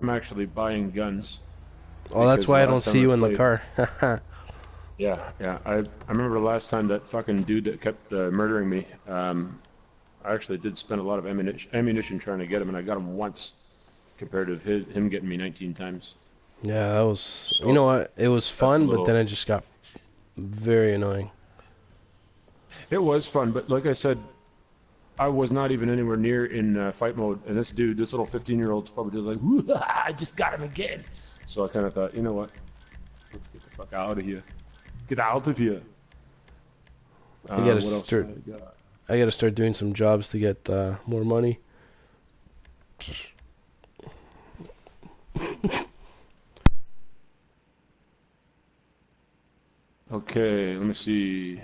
I'm actually buying guns Oh, that's because the why I don't last see time I you in the played, car. yeah, yeah. I remember the last time that fucking dude that kept murdering me. I actually did spend a lot of ammunition trying to get him, and I got him once compared to him getting me 19 times. Yeah, that was. You So know what? It was that's a fun, but then little. it just got very annoying. It was fun, but like I said, I was not even anywhere near in fight mode, and this dude, this little 15-year-old's probably just like, I just got him again. So I kind of thought, you know what? Let's get the fuck out of here. Get out of here. I gotta What else do start. I got? I gotta start doing some jobs to get more money. Okay, let me see.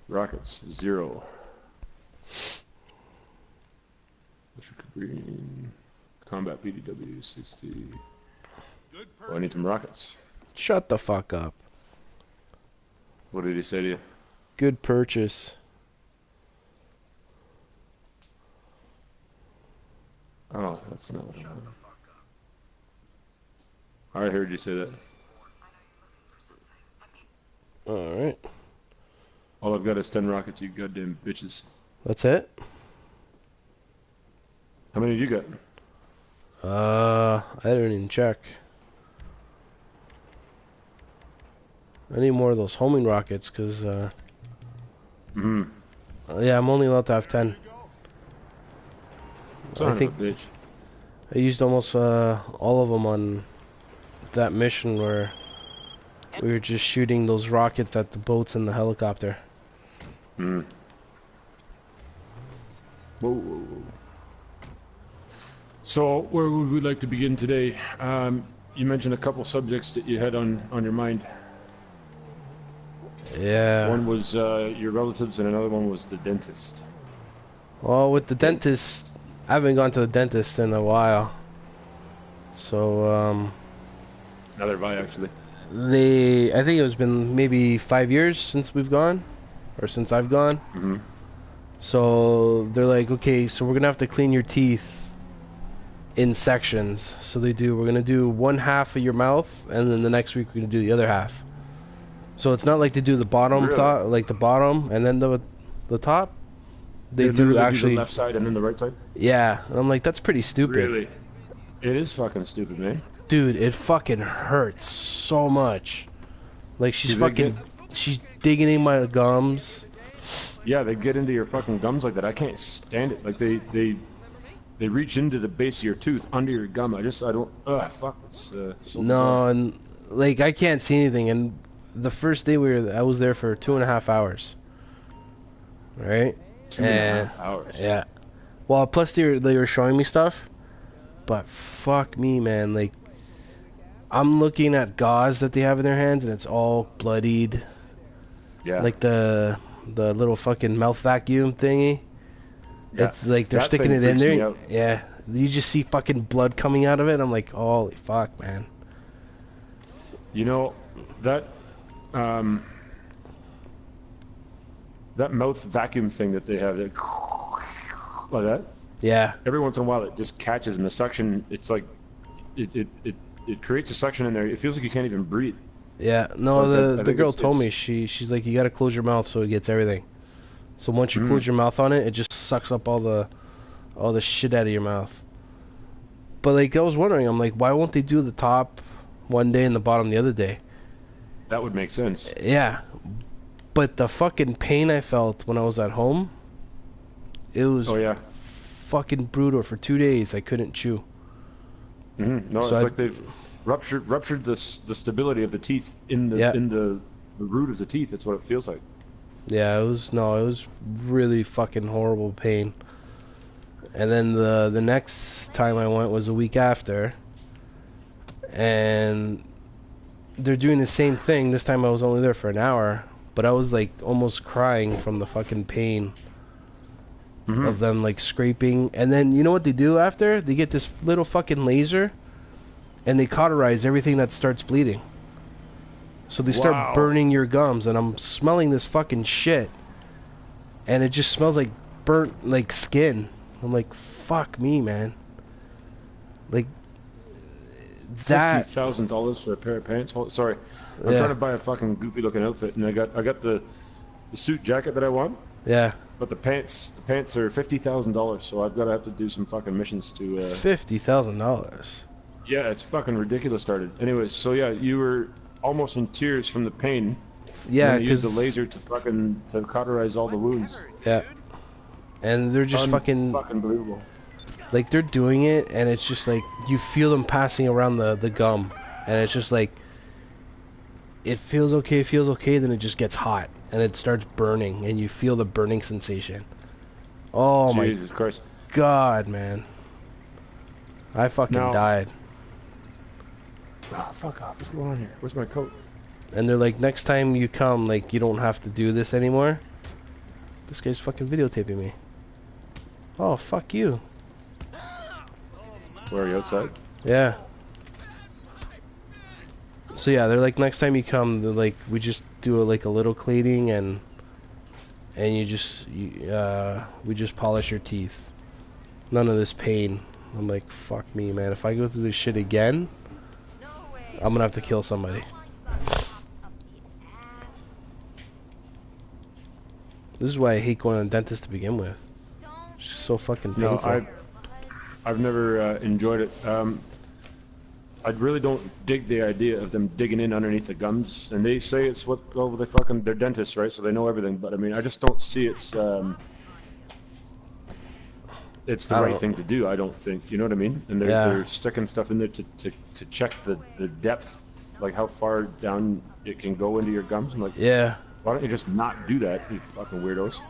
Rockets, 0. Electric green. Combat PDW, 60. Oh, I need some rockets. Shut the fuck up. What did he say to you? Good purchase. Oh, that's not what I want. I heard you say that. All right. All I've got is 10 rockets, you goddamn bitches. That's it. How many do you got? I didn't even check. I need more of those homing rockets, cause Mm-hmm. yeah, I'm only allowed to have 10. I Son of a think bitch. I used almost all of them on that mission where we were just shooting those rockets at the boats and the helicopter. Mm. Whoa, whoa, whoa. So, where would we like to begin today? You mentioned a couple subjects that you had on your mind. Yeah. One was your relatives, and another one was the dentist. Well, with the dentist, I haven't gone to the dentist in a while. So, Another buy, actually. I think it's been maybe 5 years since we've gone, or since I've gone. Mm-hmm. So they're like, okay, so we're gonna have to clean your teeth in sections. So we're gonna do one half of your mouth, and then the next week we're gonna do the other half. So it's not like they do the bottom Really? top, like the bottom, and then the top. They They do literally do the actually, left side and then the right side? yeah. And I'm like, that's pretty stupid. Really? It is fucking stupid, man. Dude, it fucking hurts so much. Like Do they get... she's digging in my gums. Yeah, they get into your fucking gums like that. I can't stand it. Like, they reach into the base of your tooth, under your gum. I don't... Ugh, fuck. It's so bizarre. No, and like I can't see anything. And the first day I was there for 2.5 hours, right? Two and a And half hours. yeah, well, plus they were showing me stuff, but fuck me, man. Like I'm looking at gauze that they have in their hands, and it's all bloodied. Yeah. Like the little fucking mouth vacuum thingy. Yeah. It's like they're That sticking thing it in freaks me there. out. Yeah, you just see fucking blood coming out of it. I'm like, holy fuck, man. You know, that... Um, that mouth vacuum thing that they have, like that. Yeah, Every once in a while, it just catches, and the suction. It's like it creates a suction in there. It feels like you can't even breathe. yeah. So No, I the think girl told me it's she's like, you gotta close your mouth so it gets everything. So once you mm, close your mouth on it, it just sucks up all the shit out of your mouth. But like I was wondering, I'm like, why won't they do the top one day and the bottom the other day? that would make sense. Yeah, but the fucking pain I felt when I was at home, it was Oh yeah. fucking brutal. For 2 days, I couldn't chew. No, So it's I, like they've ruptured the stability of the teeth in yeah, the root of the teeth. That's what it feels like. yeah, it was no, it was really fucking horrible pain. And then the next time I went was a week after, and they're doing the same thing. This time I was only there for an hour, but I was like almost crying from the fucking pain Mm-hmm. of them like scraping. And then you know what they do after? They get this little fucking laser and they cauterize everything that starts bleeding. So they start Wow. burning your gums, and I'm smelling this fucking shit, and it just smells like burnt like skin. I'm like, fuck me, man. Like that. $50,000 for a pair of pants. Sorry, I'm trying Yeah, to buy a fucking goofy looking outfit, and I got the suit jacket that I want, yeah. but the pants are $50,000. So I've got to have to do some fucking missions to. $50,000. Yeah, it's fucking ridiculous. Started. Anyways, so yeah, you were almost in tears from the pain. Yeah, And they used the because laser to cauterize all the wounds. yeah, and they're just fucking Fucking believable. like they're doing it, and it's just like you feel them passing around the gum, and it's just like it feels okay, then it just gets hot and it starts burning, and you feel the burning sensation. Oh Jesus Christ. my god, man! I fucking Now- died. Oh, fuck off. What's going on here? Where's my coat? And they're like, next time you come, like, you don't have to do this anymore. This guy's fucking videotaping me. Oh, fuck you. Where are you, outside? Yeah. So yeah, they're like, next time you come, they're like, we just do like a little cleaning, and we just polish your teeth. None of this pain. I'm like, fuck me, man. If I go through this shit again, I'm gonna have to kill somebody. This is why I hate going to the dentist to begin with. It's just so fucking No, painful. I've never enjoyed it. I really don't dig the idea of them digging in underneath the gums. And they say it's they're dentists, right? So they know everything. But I mean, I just don't see it's the right thing to do. I don't think. You know what I mean? And they're sticking stuff in there to check the depth, like how far down it can go into your gums. I'm like, Yeah. why don't you just not do that, you fucking weirdos?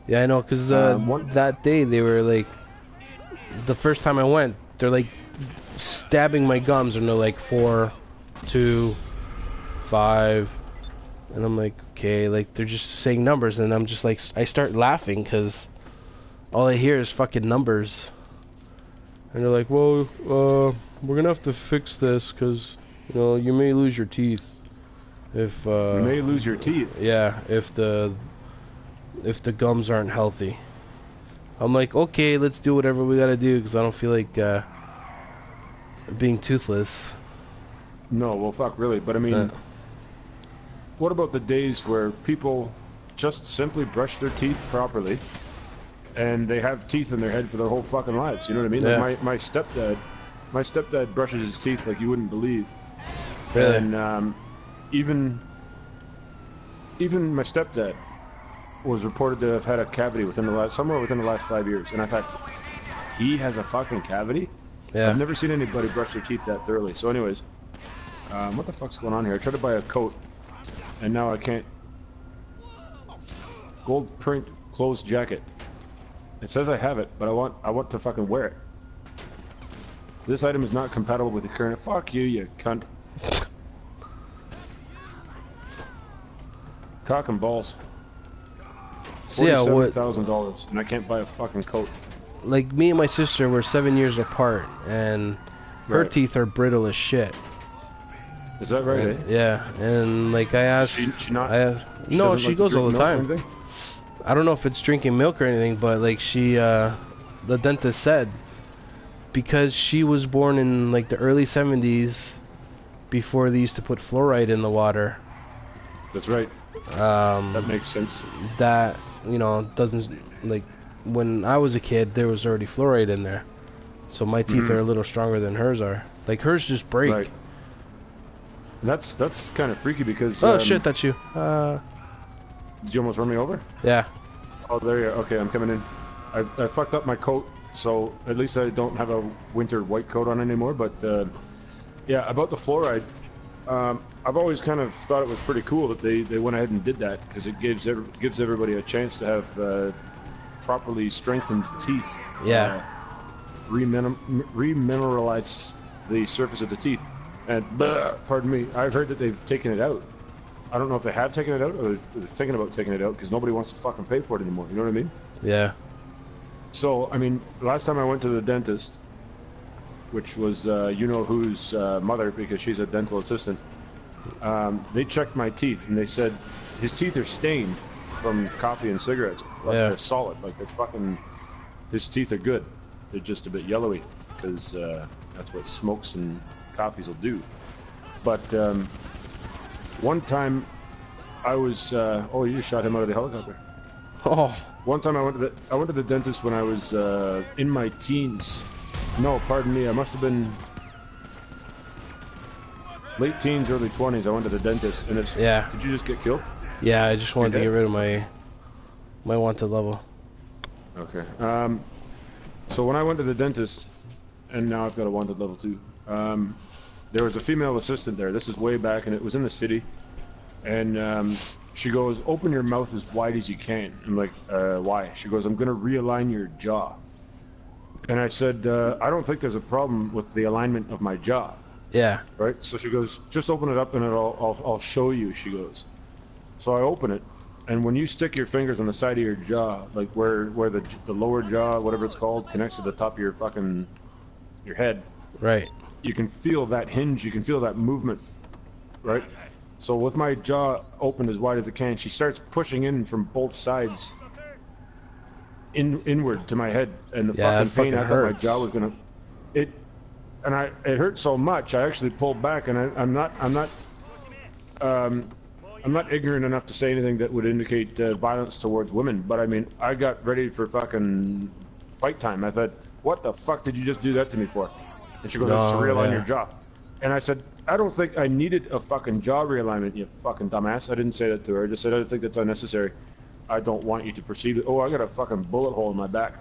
Yeah, I know, because that day they were like, the first time I went, they're like stabbing my gums, and they're like 4, 2, 5, and I'm like, okay, like they're just saying numbers, and I'm just like, I start laughing because all I hear is fucking numbers, and they're like, well, we're gonna have to fix this because you may lose your teeth if You may lose your teeth. yeah, if the gums aren't healthy. I'm like, okay, let's do whatever we gotta do, because I don't feel like being toothless. No, well, fuck, really. But I mean, what about the days where people just simply brush their teeth properly, and they have teeth in their head for their whole fucking lives? You know what I mean? Yeah. Like my stepdad brushes his teeth like you wouldn't believe. Really? And even my stepdad was reported to have had a cavity somewhere within the last 5 years. And I thought, he has a fucking cavity? Yeah. I've never seen anybody brush their teeth that thoroughly. So anyways, what the fuck's going on here? I tried to buy a coat, and now I can't. Gold print closed jacket. It says I have it, but I want to fucking wear it. This item is not compatible with the current. Fuck you cunt. Cock and balls. So yeah, $47,000, and I can't buy a fucking coat. like me and my sister were 7 years apart, and her Right. teeth are brittle as shit. Is that right? Eh? Yeah, and like I asked, She not. no, doesn't she like to goes all drink the milk or time. anything? I don't know if it's drinking milk or anything, but like the dentist said, because she was born in like the early 70s, before they used to put fluoride in the water. That's right. That makes sense. That doesn't, like, when I was a kid there was already fluoride in there, so my teeth are a little stronger than hers are. Like hers just break. Right. That's kind of freaky because. Oh shit, that's you. Did you almost run me over? Yeah. Oh, there you are. Okay, I'm coming in. I fucked up my coat, so at least I don't have a winter white coat on anymore. But yeah, about the fluoride, I've always kind of thought it was pretty cool that they went ahead and did that, because it gives everybody a chance to have properly strengthened teeth. Yeah. Remineralize the surface of the teeth. And pardon me, I've heard that they've taken it out. I don't know if they have taken it out or they're thinking about taking it out, because nobody wants to fucking pay for it anymore. You know what I mean? Yeah. So, I mean, last time I went to the dentist, which was whose mother, because she's a dental assistant, They checked my teeth and they said his teeth are stained from coffee and cigarettes. Like Yeah. they're solid. Like they're fucking. His teeth are good. They're just a bit yellowy because that's what smokes and coffees will do. But one time I was. Oh, you just shot him out of the helicopter. Oh, One time I went to the dentist when I was in my teens. No, pardon me. I must have been late teens, early 20s. I went to the dentist, and it's. Yeah. Did you just get killed? yeah. I just wanted to Okay. get rid of my wanted level. Okay. So when I went to the dentist, and now I've got a wanted level 2. There was a female assistant there. This is way back, and it was in the city. And she goes, "Open your mouth as wide as you can." I'm like, "Why?" She goes, "I'm going to realign your jaw." And I said, "I don't think there's a problem with the alignment of my jaw." Yeah. Right? So she goes, "Just open it up and I'll show you," she goes. So I open it, and when you stick your fingers on the side of your jaw, like where the lower jaw, whatever it's called, connects to the top of your head, Right. you can feel that hinge, you can feel that movement, right? So with my jaw opened as wide as it can, she starts pushing in from both sides inward to my head, and the Yeah, fucking it pain, fucking I thought my hurts. jaw was gonna it hurt so much I actually pulled back, and I'm not ignorant enough to say anything that would indicate violence towards women, but I mean, I got ready for fucking fight time. I thought, "What the fuck did you just do that to me for?" And she goes, "It's to No, realign yeah. your jaw." And I said, "I don't think I needed a fucking jaw realignment, you fucking dumbass." I didn't say that to her. I just said, "I think that's unnecessary. I don't want you to perceive it." Oh, I got a fucking bullet hole in my back.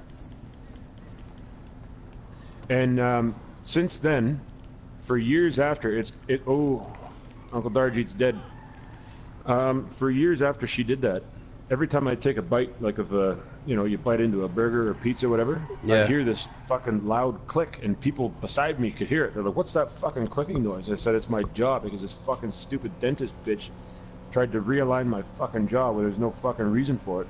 And since then, for years after, Uncle Darjeet's dead. For years after she did that, every time I take a bite, like of you bite into a burger or pizza or whatever, Yeah. I hear this fucking loud click, and people beside me could hear it. They're like, "What's that fucking clicking noise?" I said, "It's my jaw, because this fucking stupid dentist bitch tried to realign my fucking jaw where there's no fucking reason for it."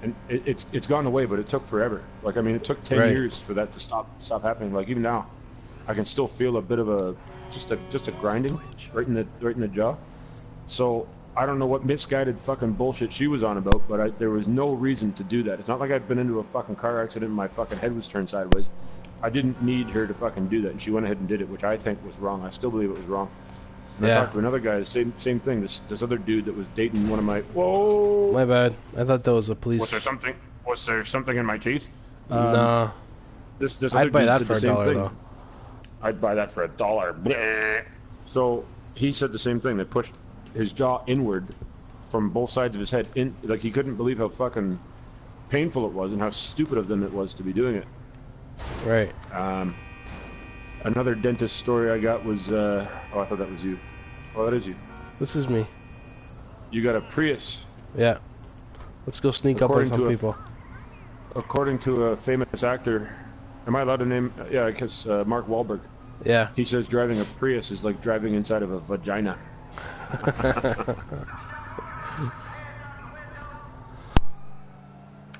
And it's gone away, but it took forever. Like, I mean, it took 10 Right. years for that to stop happening. Like, even now, I can still feel a bit of a just a grinding right in the jaw. So I don't know what misguided fucking bullshit she was on about, but there was no reason to do that. It's not like I'd been into a fucking car accident and my fucking head was turned sideways. I didn't need her to fucking do that, and she went ahead and did it, which I think was wrong. I still believe it was wrong. And I Yeah. talked to another guy, same thing. This other dude that was dating one of my. Whoa! My bad. I thought that was a police. Was there something in my teeth? No. This other I'd buy dude that said for the a same dollar thing. though. I'd buy that for $1. Bleh. So he said the same thing. They pushed his jaw inward from both sides of his head. Like, he couldn't believe how fucking painful it was and how stupid of them it was to be doing it. Right. Another dentist story I got was, oh, I thought that was you. Oh, that is you. This is me. You got a Prius. Yeah. Let's go sneak up on According some to a people. According to a famous actor, am I allowed to name? Yeah, I guess Mark Wahlberg. Yeah. He says driving a Prius is like driving inside of a vagina.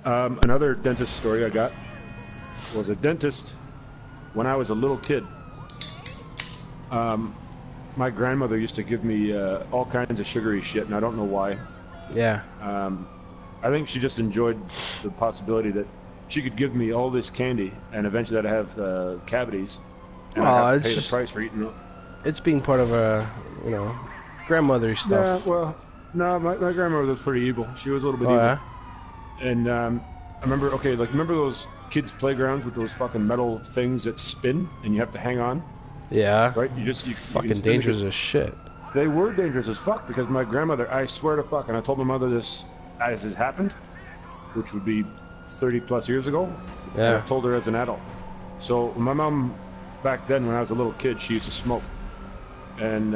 Another dentist story I got was a dentist when I was a little kid. My grandmother used to give me all kinds of sugary shit, and I don't know why. Yeah. I think she just enjoyed the possibility that she could give me all this candy, and eventually I'd have cavities, and I'd have it's to pay the just- price for eating it. It's being part of a, grandmother stuff. Yeah, well, no, my grandmother was pretty evil. She was a little bit Oh, evil. yeah? And I remember, remember those kids' playgrounds with those fucking metal things that spin and you have to hang on, Yeah. right? You Fucking can spin dangerous as shit. They were dangerous as fuck because my grandmother, I swear to fuck, and I told my mother this as it happened, which would be 30 plus years ago. And Yeah. I've told her as an adult. So my mom, back then when I was a little kid, she used to smoke. And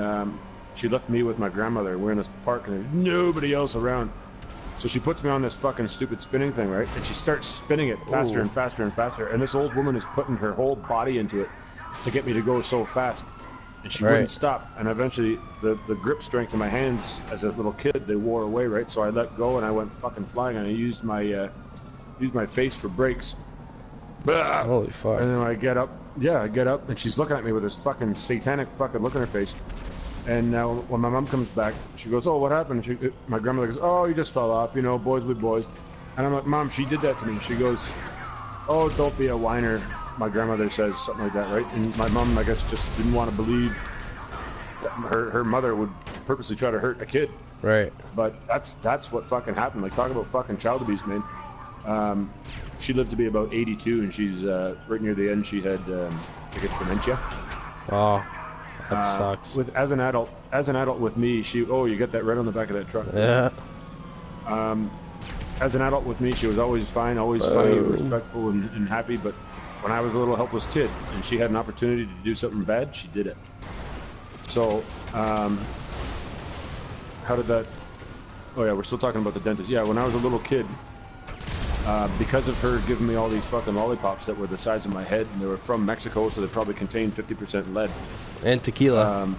she left me with my grandmother. We're in this park and there's nobody else around. So she puts me on this fucking stupid spinning thing, right? And she starts spinning it faster Ooh. and faster and faster. And this old woman is putting her whole body into it to get me to go so fast. And she Right. wouldn't stop. And eventually the grip strength of my hands as a little kid, they wore away, right? So I let go and I went fucking flying and I used my face for brakes. Blah! Holy fuck. And then I get up, and she's looking at me with this fucking satanic fucking look on her face. And now when my mom comes back, she goes, "Oh, what happened?" My grandmother goes, "Oh, you just fell off. You know, boys with boys." And I'm like, "Mom, she did that to me." She goes, "Oh, don't be a whiner." My grandmother says something like that, right? And my mom, I guess, just didn't want to believe that her mother would purposely try to hurt a kid. Right. But that's what fucking happened. Like, talk about fucking child abuse, man. She lived to be about 82, and she's right near the end. She had, I guess, dementia. Oh, that sucks. As an adult with me, you got that right on the back of that truck. Yeah. As an adult with me, she was always fine, always funny, respectful, and happy. But when I was a little helpless kid, and she had an opportunity to do something bad, she did it. So, how did that? Oh yeah, we're still talking about the dentist. Yeah, when I was a little kid, because of her giving me all these fucking lollipops that were the size of my head, and they were from Mexico, so they probably contained 50% lead. And tequila.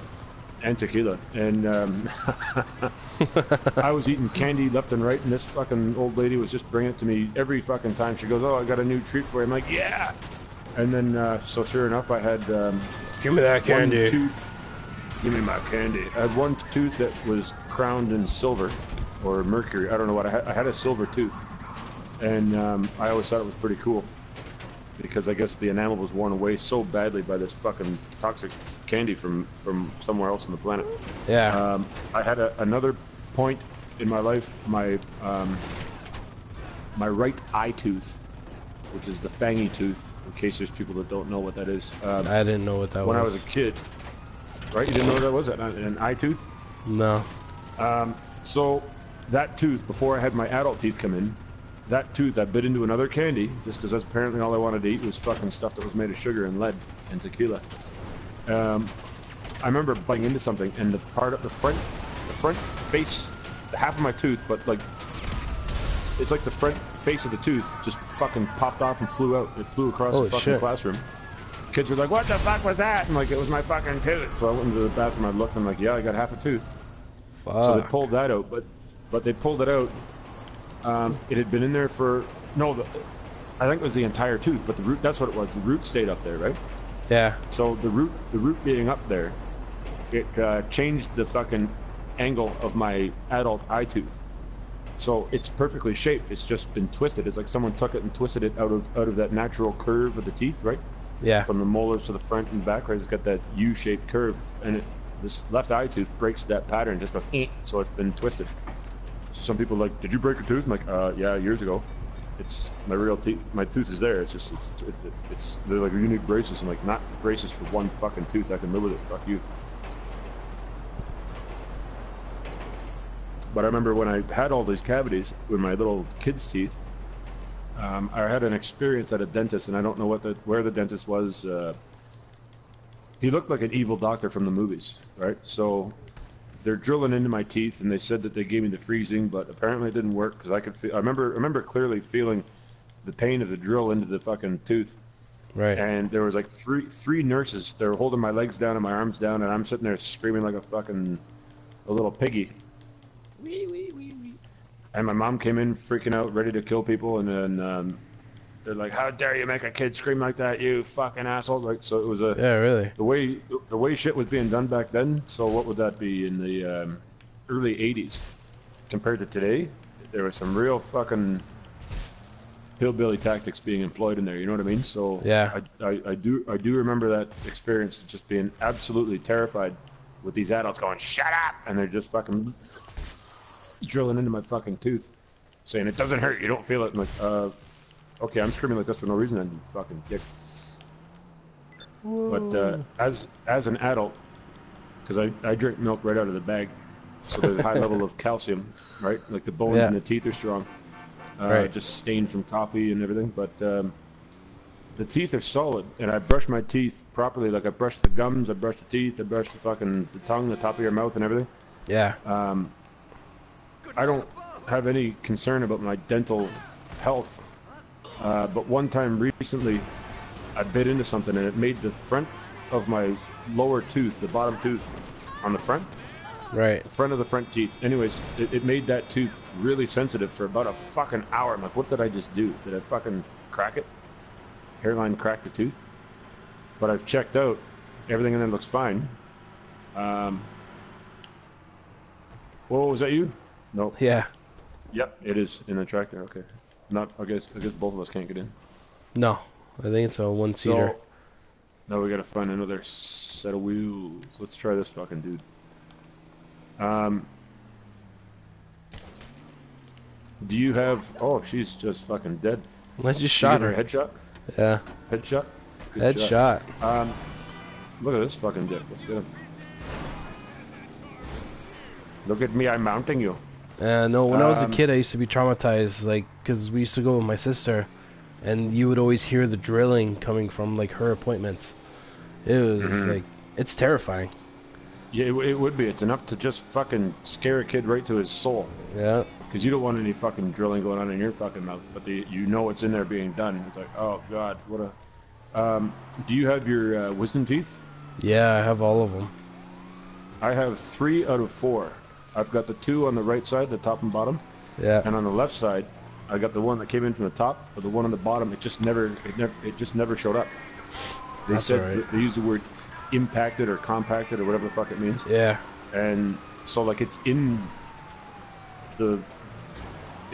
And I was eating candy left and right, and this fucking old lady was just bringing it to me every fucking time. She goes, "Oh, I got a new treat for you." I'm like, "Yeah!" And then, so sure enough, I had give me that candy. one tooth. Give me my candy. I had one tooth that was crowned in silver or mercury. I don't know what I had a silver tooth, and I always thought it was pretty cool because I guess the enamel was worn away so badly by this fucking toxic candy from somewhere else on the planet. Yeah. I had another point in my life. My right eye tooth, which is the fangy tooth, in case there's people that don't know what that is. I didn't know what that was. When I was a kid, right? You didn't know what that was? An eye tooth? No. So that tooth, before I had my adult teeth come in, that tooth I bit into another candy, just because that's apparently all I wanted to eat was fucking stuff that was made of sugar and lead and tequila. I remember biting into something, and the front face, half of my tooth, but like, it's like the front face of the tooth just fucking popped off and flew out. It flew across the fucking classroom. Kids were like, "What the fuck was that?" And like, it was my fucking tooth. So I went into the bathroom, I looked, and I'm like, "Yeah, I got half a tooth." Fuck. So they pulled that out, but they pulled it out. It had been in there for I think it was the entire tooth, but the root, that's what it was. The root stayed up there, right? Yeah. So the root being up there, it changed the fucking angle of my adult eye tooth. So it's perfectly shaped. It's just been twisted. It's like someone took it and twisted it out of that natural curve of the teeth, right? Yeah. From the molars to the front and back, right? It's got that U-shaped curve, and this left eye tooth breaks that pattern. Just goes, so it's been twisted. So some people are like, "Did you break your tooth?" I'm like, "Yeah, years ago." It's my real teeth. My tooth is there. It's just it's they're like unique braces. I'm like, not braces for one fucking tooth. I can live with it. Fuck you. But I remember when I had all these cavities with my little kid's teeth, I had an experience at a dentist, and I don't know where the dentist was. He looked like an evil doctor from the movies, right? So they're drilling into my teeth, and they said that they gave me the freezing, but apparently it didn't work because I could feel. I remember clearly feeling the pain of the drill into the fucking tooth. Right. And there was like three nurses. They were holding my legs down and my arms down, and I'm sitting there screaming like a little piggy. Wee, wee, wee, wee. And my mom came in freaking out, ready to kill people, and then they're like, "How dare you make a kid scream like that, you fucking asshole!" Like, so it was Yeah, really. the way shit was being done back then. So what would that be in the early '80s compared to today? There was some real fucking hillbilly tactics being employed in there. You know what I mean? So yeah, I do remember that experience, just being absolutely terrified with these adults going, "Shut up!" and they're just fucking drilling into my fucking tooth, saying, "It doesn't hurt. You don't feel it." I'm like, okay, I'm screaming like this for no reason, then, you fucking dick. Whoa. But as an adult, because I drink milk right out of the bag, so there's a high level of calcium, right? Like the bones in the teeth are strong, right. Just stained from coffee and everything. But the teeth are solid, and I brush my teeth properly. Like I brush the gums, I brush the teeth, I brush the tongue, the top of your mouth, and everything. Yeah. I don't have any concern about my dental health. But one time recently, I bit into something and it made the front of my lower tooth, the bottom tooth on the front, right, the front of the front teeth. Anyways, it made that tooth really sensitive for about a fucking hour. I'm like, what did I just do? Did I fucking crack it? Hairline cracked the tooth? But I've checked out. Everything in there looks fine. Whoa, was that you? No. Yeah. Yep, it is in the tractor. Okay. Not. I guess both of us can't get in. No, I think it's a one-seater. So now we gotta find another set of wheels. Let's try this fucking dude. Um, do you have? Oh, she's just fucking dead. I just You shot give her her. a headshot. Yeah. Headshot. Good Headshot. shot. Look at this fucking dick. Let's get him. Look at me. I'm mounting you. No, when I was a kid, I used to be traumatized, like, because we used to go with my sister, and you would always hear the drilling coming from, like, her appointments. It was, like, it's terrifying. Yeah, it would be. It's enough to just fucking scare a kid right to his soul. Yeah. Because you don't want any fucking drilling going on in your fucking mouth, but you know it's in there being done. It's like, oh god, what a. Do you have your wisdom teeth? Yeah, I have all of them. I have 3 out of 4. I've got the 2 on the right side, the top and bottom, Yeah. and on the left side, I got the one that came in from the top, but the one on the bottom, it just never showed up. They That's said alright. they used the word impacted or compacted or whatever the fuck it means, Yeah. and so like it's in the.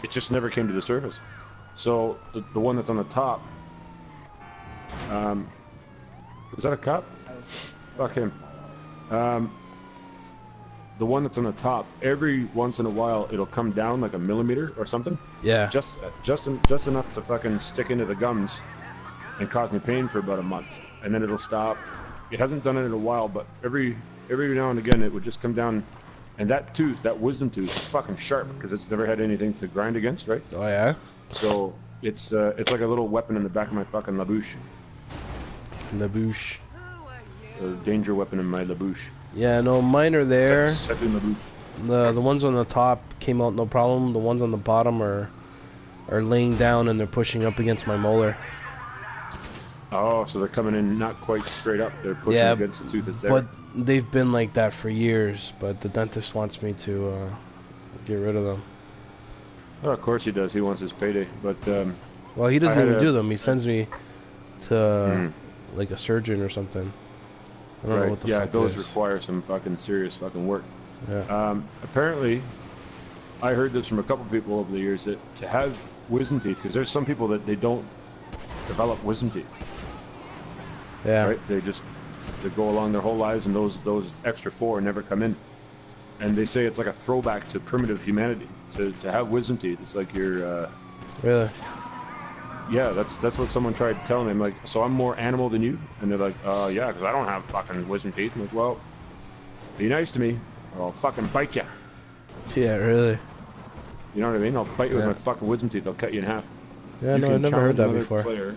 It just never came to the surface. So the one that's on the top. Is that a cop? Fuck him. The one that's on the top, every once in a while, it'll come down like a millimeter or something. Yeah. Just enough to fucking stick into the gums and cause me pain for about a month, and then it'll stop. It hasn't done it in a while, but every now and again, it would just come down. And that tooth, that wisdom tooth, is fucking sharp because it's never had anything to grind against, right? Oh, yeah? So it's like a little weapon in the back of my fucking labouche, The boosh. a danger weapon in my labouche. Yeah, no, mine are there. Set in labouche. The ones on the top came out no problem. The ones on the bottom are laying down and they're pushing up against my molar. Oh, so they're coming in not quite straight up. They're pushing Yeah, against the tooth that's there. But they've been like that for years. But the dentist wants me to get rid of them. Well, of course he does. He wants his payday. But Well, he doesn't I had even a- do them. He sends me to like a surgeon or something. I don't know right, what the yeah, fuck those it is. require some fucking serious fucking work. Yeah. Apparently, I heard this from a couple people over the years that to have wisdom teeth, because there's some people that they don't develop wisdom teeth. Yeah. Right? They go along their whole lives, and those extra 4 never come in. And they say it's like a throwback to primitive humanity to have wisdom teeth. It's like you're. Really? Yeah, that's what someone tried telling me. I'm like, so I'm more animal than you? And they're like, yeah, because I don't have fucking wisdom teeth. I'm like, well, be nice to me, or I'll fucking bite you. Yeah, really. You know what I mean? I'll bite you with my fucking wisdom teeth. I'll cut you in half. Yeah, You no, can I've never heard challenge that another before. Player.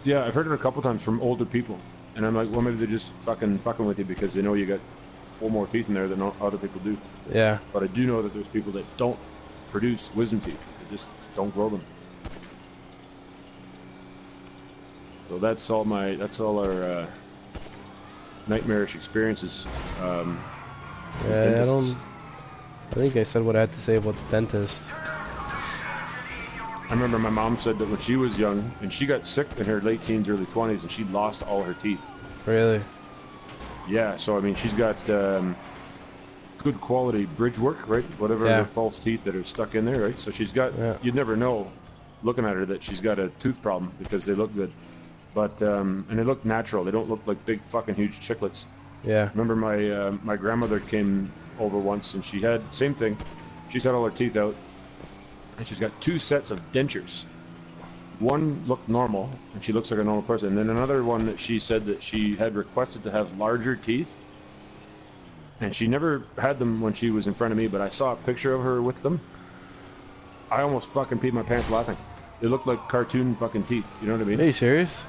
Yeah, I've heard it a couple times from older people, and I'm like, well, maybe they're just fucking with you because they know you got 4 more teeth in there than other people do. Yeah. But I do know that there's people that don't produce wisdom teeth; they just don't grow them. So that's all our nightmarish experiences. Yeah, Dentists. I think I said what I had to say about the dentist. I remember my mom said that when she was young, and she got sick in her late teens, early 20s, and she lost all her teeth. Really? Yeah, so I mean, she's got good quality bridge work, right? Whatever Yeah. the false teeth that are stuck in there, right? So she's got, you'd never know looking at her that she's got a tooth problem because they look good. But, and they look natural. They don't look like big fucking huge chiclets. Yeah. Remember my grandmother came over once and she had, same thing. She's had all her teeth out and she's got 2 sets of dentures. One looked normal and she looks like a normal person. And then another one that she said that she had requested to have larger teeth. And she never had them when she was in front of me, but I saw a picture of her with them. I almost fucking peed my pants laughing. They look like cartoon fucking teeth. You know what I mean? Are you serious?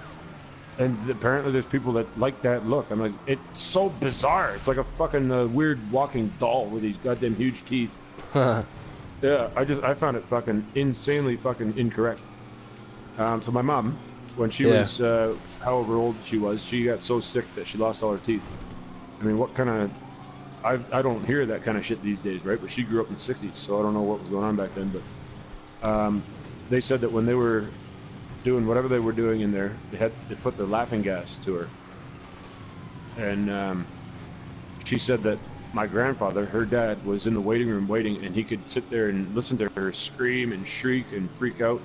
And apparently there's people that like that look. I'm like, it's so bizarre. It's like a fucking weird walking doll with these goddamn huge teeth. Yeah, I found it fucking insanely fucking incorrect. So my mom, when she was however old she was, she got so sick that she lost all her teeth. I mean, what kind of... I don't hear that kind of shit these days, right? But she grew up in the 60s, so I don't know what was going on back then. But they said that when they were doing whatever they were doing in there, they put the laughing gas to her. And she said that my grandfather, her dad, was in the waiting room waiting, and he could sit there and listen to her scream and shriek and freak out.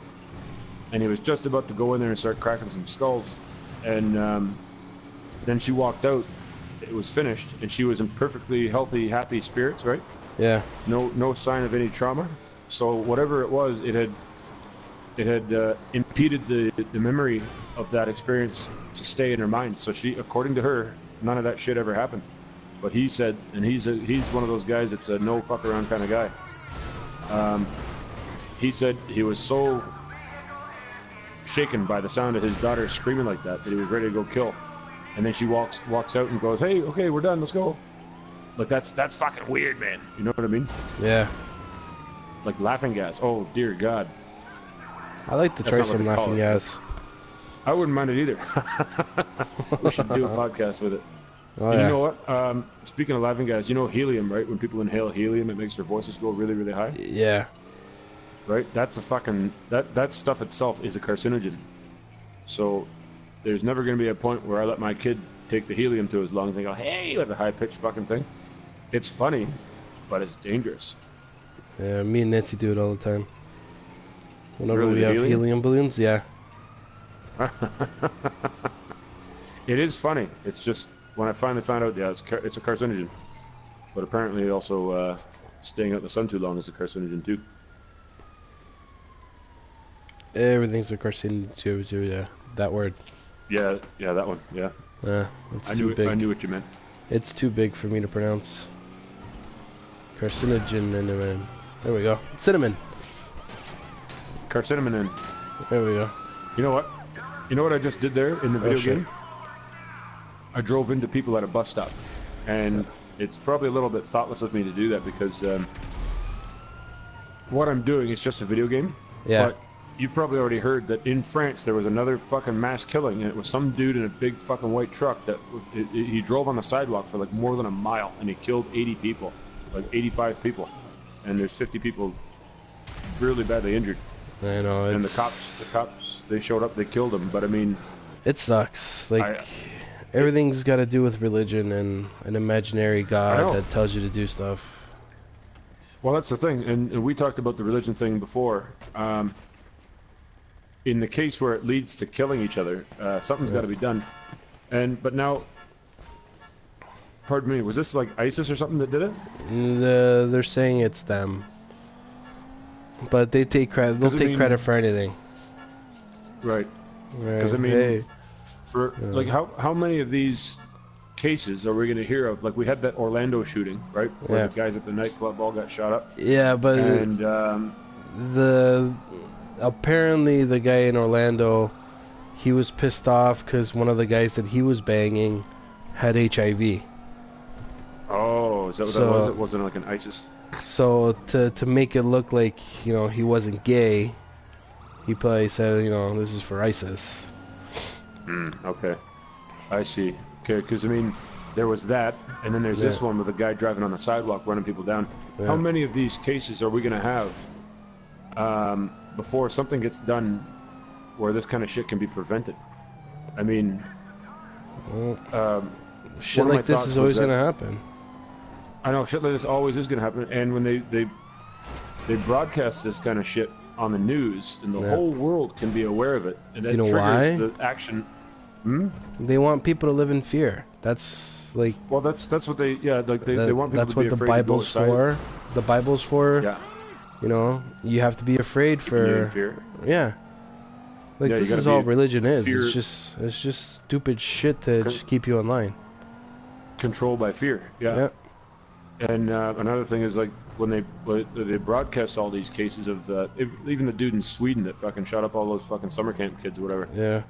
And he was just about to go in there and start cracking some skulls. And then she walked out. It was finished, and she was in perfectly healthy, happy spirits, right? Yeah. No sign of any trauma. So whatever it was, it had impeded the memory of that experience to stay in her mind. So she, according to her, none of that shit ever happened. But he said, and he's one of those guys that's a no fuck around kind of guy. He said he was so shaken by the sound of his daughter screaming like that he was ready to go kill. And then she walks out and goes, "Hey, okay, we're done. Let's go." Like that's fucking weird, man. You know what I mean? Yeah. Like laughing gas. Oh dear God. I like to try some laughing gas. I wouldn't mind it either. We should do a podcast with it. Oh, and yeah. you know what? Speaking of laughing gas, you know helium, right? When people inhale helium, it makes their voices go really, really high. Yeah. Right? That's a fucking that stuff itself is a carcinogen. So there's never going to be a point where I let my kid take the helium to his lungs and go, "Hey," with a high-pitched fucking thing. It's funny, but it's dangerous. Yeah, me and Nancy do it all the time. Whenever Really, we have helium balloons, yeah. It is funny. It's just when I finally found out, yeah, it's a carcinogen. But apparently also staying out in the sun too long is a carcinogen too. Everything's a carcinogen, yeah. That word. Yeah, that one. Yeah. It's too big. I knew what you meant. It's too big for me to pronounce. Carcinogen and there we go. Cinnamon. Carcinogen. There we go. You know what? You know what I just did there in the video shit. game? I drove into people at a bus stop, and it's probably a little bit thoughtless of me to do that because what I'm doing is just a video game. Yeah. But you've probably already heard that in France there was another fucking mass killing, and it was some dude in a big fucking white truck that he drove on the sidewalk for like more than a mile, and he killed 80 people, like 85 people, and there's 50 people really badly injured. I know. And the cops, they showed up, they killed him. But I mean, it sucks. Like everything's got to do with religion and an imaginary god that tells you to do stuff. Well, that's the thing, and we talked about the religion thing before. In the case where it leads to killing each other, something's got to be done. But now, pardon me, was this like ISIS or something that did it? They're saying it's them, but they take credit. They'll take credit for anything. Right. Because I mean, like how many of these cases are we going to hear of? Like we had that Orlando shooting, right, where the guys at the nightclub all got shot up. Yeah, but and apparently the guy in Orlando, he was pissed off because one of the guys that he was banging had HIV. Oh, is that what that was? It wasn't like an ISIS. So to make it look like, you know, he wasn't gay, he probably said, you know, this is for ISIS. Okay, I see. Okay, because I mean, there was that, and then there's this one with a guy driving on the sidewalk running people down. Yeah. How many of these cases are we going to have before something gets done where this kind of shit can be prevented? I mean, shit like this is always going to happen. I know, shit like this always is going to happen, and when they broadcast this kind of shit on the news, and the whole world can be aware of it, and it triggers the action. They want people to live in fear. That's like. Well, that's what they like they want people that's to be what afraid the Bible's to go for. The Bible's for. Yeah. You know, you have to be afraid for. Fear. Yeah. Like this is all religion is. Fear. It's just stupid shit to just keep you online. Controlled by fear. Yeah. And another thing is like when they broadcast all these cases of even the dude in Sweden that fucking shot up all those fucking summer camp kids or whatever. Yeah.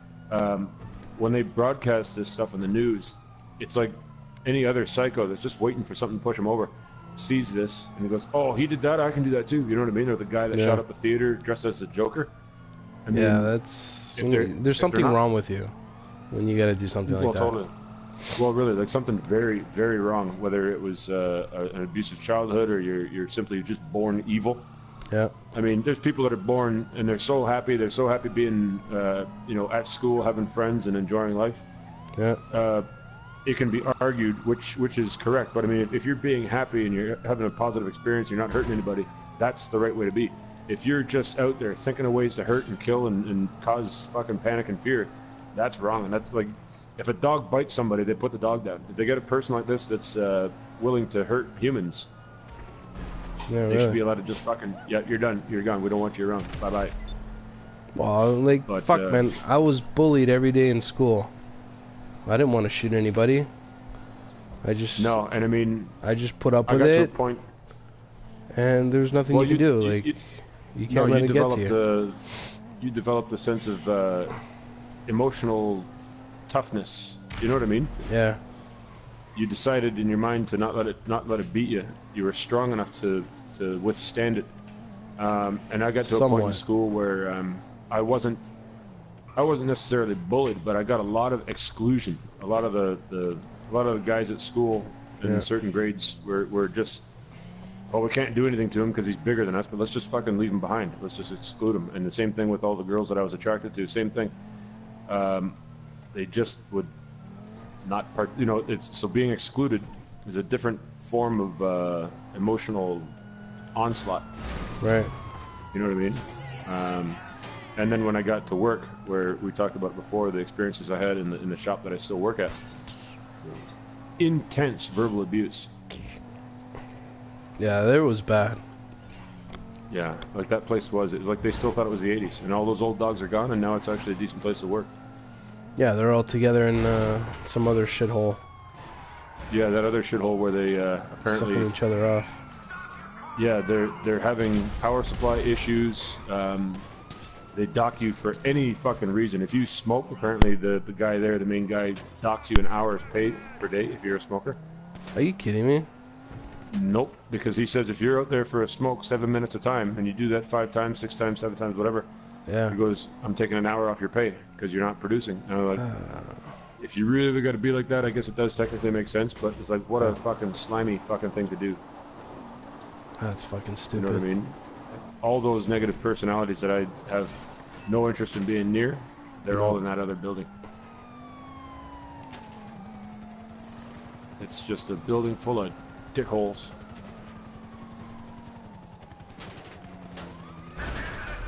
When they broadcast this stuff in the news, it's like any other psycho that's just waiting for something to push him over, sees this and he goes, "Oh, he did that. I can do that too." You know what I mean? Or the guy that shot up a theater dressed as the Joker. I mean, that's there's something wrong with you when you got to do something like that. Totally. Well, really, like something very, very wrong. Whether it was an abusive childhood or you're simply just born evil. Yeah. I mean, there's people that are born and they're so happy being, at school, having friends and enjoying life. Yeah. it can be argued which is correct. But I mean, if you're being happy and you're having a positive experience, you're not hurting anybody, that's the right way to be. If you're just out there thinking of ways to hurt and kill and cause fucking panic and fear, that's wrong. And that's like, if a dog bites somebody, they put the dog down. If they get a person like this that's willing to hurt humans, Yeah, they should be allowed to just fucking, yeah, you're done, you're gone, we don't want you around, bye bye. Well, like, But, fuck, man. I was bullied every day in school. I didn't want to shoot anybody. No, and I mean, I just put up I with got to a it, point. and there's nothing you can do. Like, you can't let it get to you. You developed a sense of emotional toughness. You know what I mean? Yeah. You decided in your mind to not let it beat you. You were strong enough to withstand it. And I got to a point in school where I wasn't necessarily bullied, but I got a lot of exclusion. A lot of the guys at school in certain grades were just, well, we can't do anything to him because he's bigger than us, but let's just fucking leave him behind. Let's just exclude him. And the same thing with all the girls that I was attracted to. Same thing. They just would not so being excluded is a different form of emotional onslaught. Right. You know what I mean? And then when I got to work, where we talked about before, the experiences I had in the shop that I still work at, intense verbal abuse. Yeah, that was bad. Yeah, like that place it was like they still thought it was the 80s, and all those old dogs are gone, and now it's actually a decent place to work. Yeah, they're all together in some other shithole. Yeah, that other shithole where they apparently sucking each other off. Yeah, they're having power supply issues. They dock you for any fucking reason. If you smoke, apparently the guy there, the main guy, docks you an hour's pay per day if you're a smoker. Are you kidding me? Nope, because he says if you're out there for a smoke 7 minutes a time, and you do that 5 times, 6 times, 7 times, whatever, yeah, he goes, I'm taking an hour off your pay because you're not producing. And I'm like, if you really got to be like that, I guess it does technically make sense, but it's like, what a fucking slimy fucking thing to do. That's fucking stupid. You know what I mean? All those negative personalities that I have no interest in being near, they're all in that other building. It's just a building full of dickholes.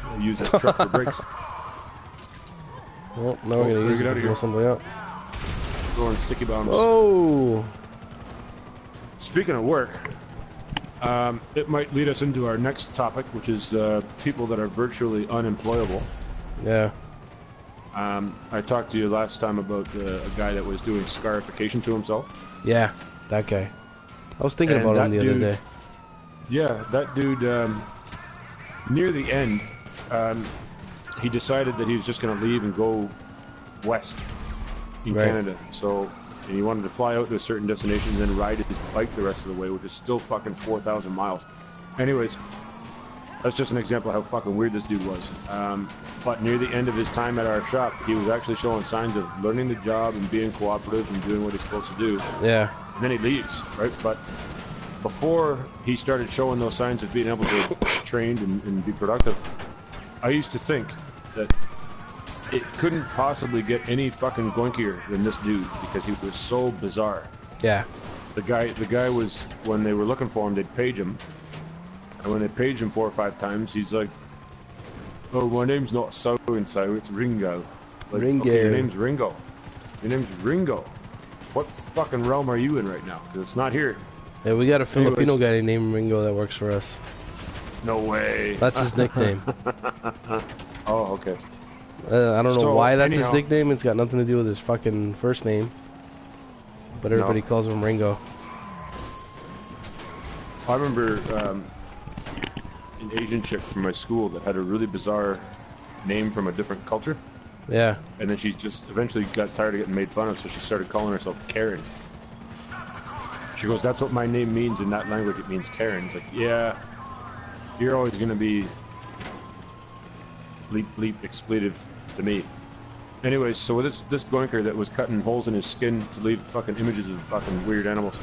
I'll use that truck for brakes. Well, now we're gonna use it to blow somebody up. Throwing sticky bombs. Oh! Speaking of work, it might lead us into our next topic, which is people that are virtually unemployable. Yeah. I talked to you last time about a guy that was doing scarification to himself. Yeah, that guy. I was thinking about him the other day. Yeah, that dude, near the end, he decided that he was just going to leave and go west in Canada. So and he wanted to fly out to a certain destination and then ride his bike the rest of the way, which is still fucking 4,000 miles. Anyways, that's just an example of how fucking weird this dude was. But near the end of his time at our shop, he was actually showing signs of learning the job and being cooperative and doing what he's supposed to do. Yeah. And then he leaves, right? But before he started showing those signs of being able to be trained and be productive, I used to think that it couldn't possibly get any fucking goinkier than this dude because he was so bizarre. Yeah. The guy was, when they were looking for him, they'd page him. And when they paged him 4 or 5 times, he's like, "Oh, my name's not so-and-so, it's Ringo." Like, Ringo. Okay, your name's Ringo. Your name's Ringo. What fucking realm are you in right now? Because it's not here. Yeah, we got a Filipino guy named Ringo that works for us. No way. That's his nickname. Oh, okay. I don't know why that's his anyhow, nickname. It's got nothing to do with his fucking first name. But everybody calls him Ringo. I remember an Asian chick from my school that had a really bizarre name from a different culture. Yeah. And then she just eventually got tired of getting made fun of, so she started calling herself Karen. She goes, "That's what my name means in that language. It means Karen." It's like, yeah, you're always going to be bleep bleep expletive to me. Anyways, so with this goinker that was cutting holes in his skin to leave fucking images of fucking weird animals.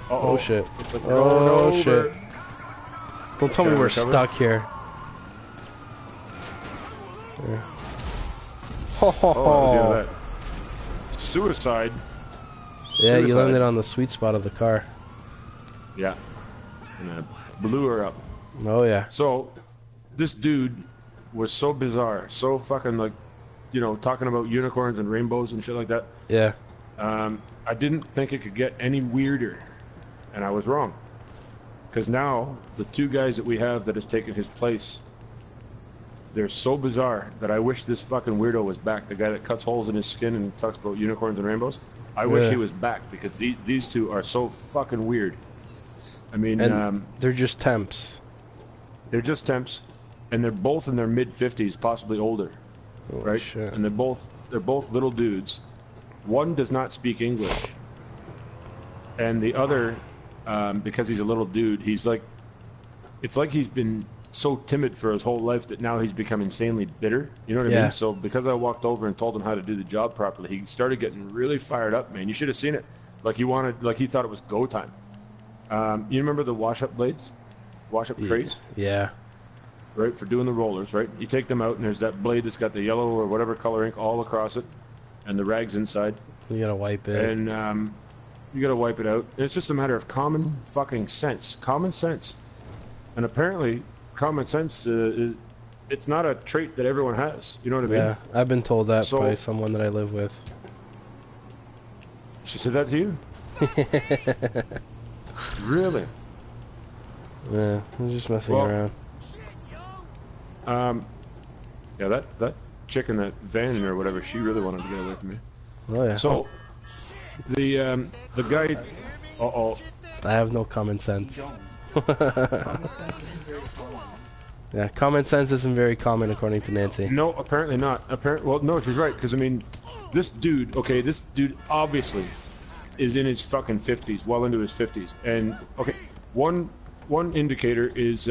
Uh-oh. Oh shit. It's like, oh no, shit. Don't tell me we're stuck here. Yeah. Ho ho ho. Oh, that was the end of that. Suicide. Yeah, you Suicide. landed on the sweet spot of the car. Yeah. And I blew her up. Oh yeah. So, this dude was so bizarre, so fucking like, you know, talking about unicorns and rainbows and shit like that. Yeah. I didn't think it could get any weirder, and I was wrong. Because now, the two guys that we have that has taken his place, they're so bizarre that I wish this fucking weirdo was back. The guy that cuts holes in his skin and talks about unicorns and rainbows. I wish he was back, because these two are so fucking weird. I mean, And they're just temps. they're just temps, and they're both in their mid-50s, possibly older, Holy right? shit. And they're both little dudes. One does not speak English, and the other, because he's a little dude, he's like, it's like he's been so timid for his whole life that now he's become insanely bitter. You know what I Yeah. mean? So because I walked over and told him how to do the job properly, he started getting really fired up, man. You should have seen it. Like he thought it was go time. You remember the wash-up blades? Wash-up trays? Yeah. Right, for doing the rollers, right? You take them out, and there's that blade that's got the yellow or whatever color ink all across it, and the rag's inside, You gotta wipe it. and you gotta wipe it out. And it's just a matter of common fucking sense. Common sense. And apparently, common sense, it's not a trait that everyone has. You know what I mean? Yeah, I've been told that So- by someone that I live with. She said that to you? Really? Yeah, I'm just messing Well, around. Yeah, that chick in that van or whatever, she really wanted to get away from me. Oh yeah. So, the guy... Uh-oh. I have no common sense. Yeah, common sense isn't very common according to Nancy. No, apparently not. Well, no, she's right, because, I mean, this dude obviously is in his fucking 50s, well into his 50s. And, okay, one indicator is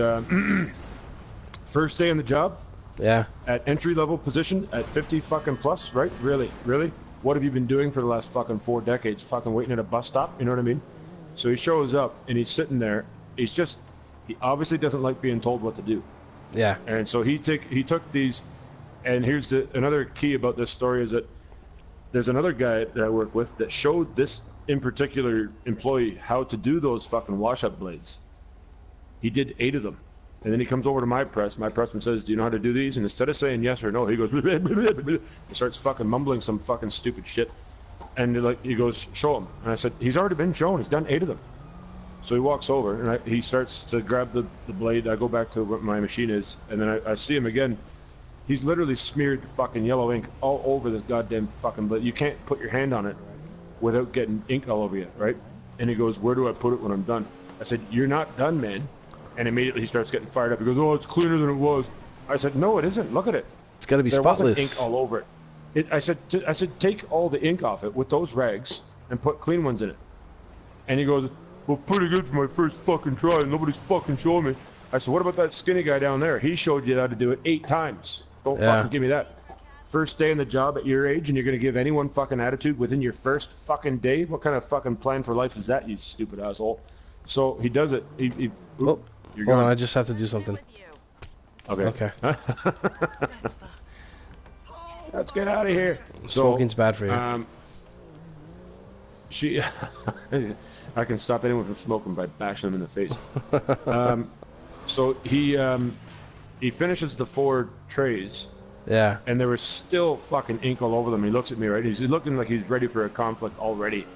first day on the job, Yeah. at entry-level position, at 50 fucking plus, right? Really? Really? What have you been doing for the last fucking 4 decades? Fucking waiting at a bus stop? You know what I mean? So he shows up, and he's sitting there. He obviously doesn't like being told what to do. Yeah. And so he took these, and here's another key about this story is that there's another guy that I work with that showed this in particular employee how to do those fucking wash-up blades. He did 8 of them. And then he comes over to my pressman says, do you know how to do these? And instead of saying yes or no, he goes, he starts fucking mumbling some fucking stupid shit. And he goes, show him. And I said, he's already been shown. He's done 8 of them. So he walks over, and he starts to grab the blade. I go back to what my machine is, and then I see him again. He's literally smeared fucking yellow ink all over this goddamn fucking blade. You can't put your hand on it without getting ink all over you, right? And he goes, where do I put it when I'm done? I said, you're not done, man. And immediately he starts getting fired up. He goes, oh, it's cleaner than it was. I said, no, it isn't. Look at it. It's got to be There spotless. wasn't ink all over it. I said, take all the ink off it with those rags and put clean ones in it. And he goes, well, pretty good for my first fucking try. Nobody's fucking showing me. I said, what about that skinny guy down there? He showed you how to do it 8 times. Don't fucking give me that. First day in the job at your age, and you're going to give anyone fucking attitude within your first fucking day? What kind of fucking plan for life is that, you stupid asshole? So he does it. You're Hold gone. on, I just have to do something. Okay. Okay. Let's get out of here. Smoking's bad for you. I can stop anyone from smoking by bashing them in the face. So he finishes the 4 trays, Yeah. and there was still fucking ink all over them. He looks at me, right? He's looking like he's ready for a conflict already.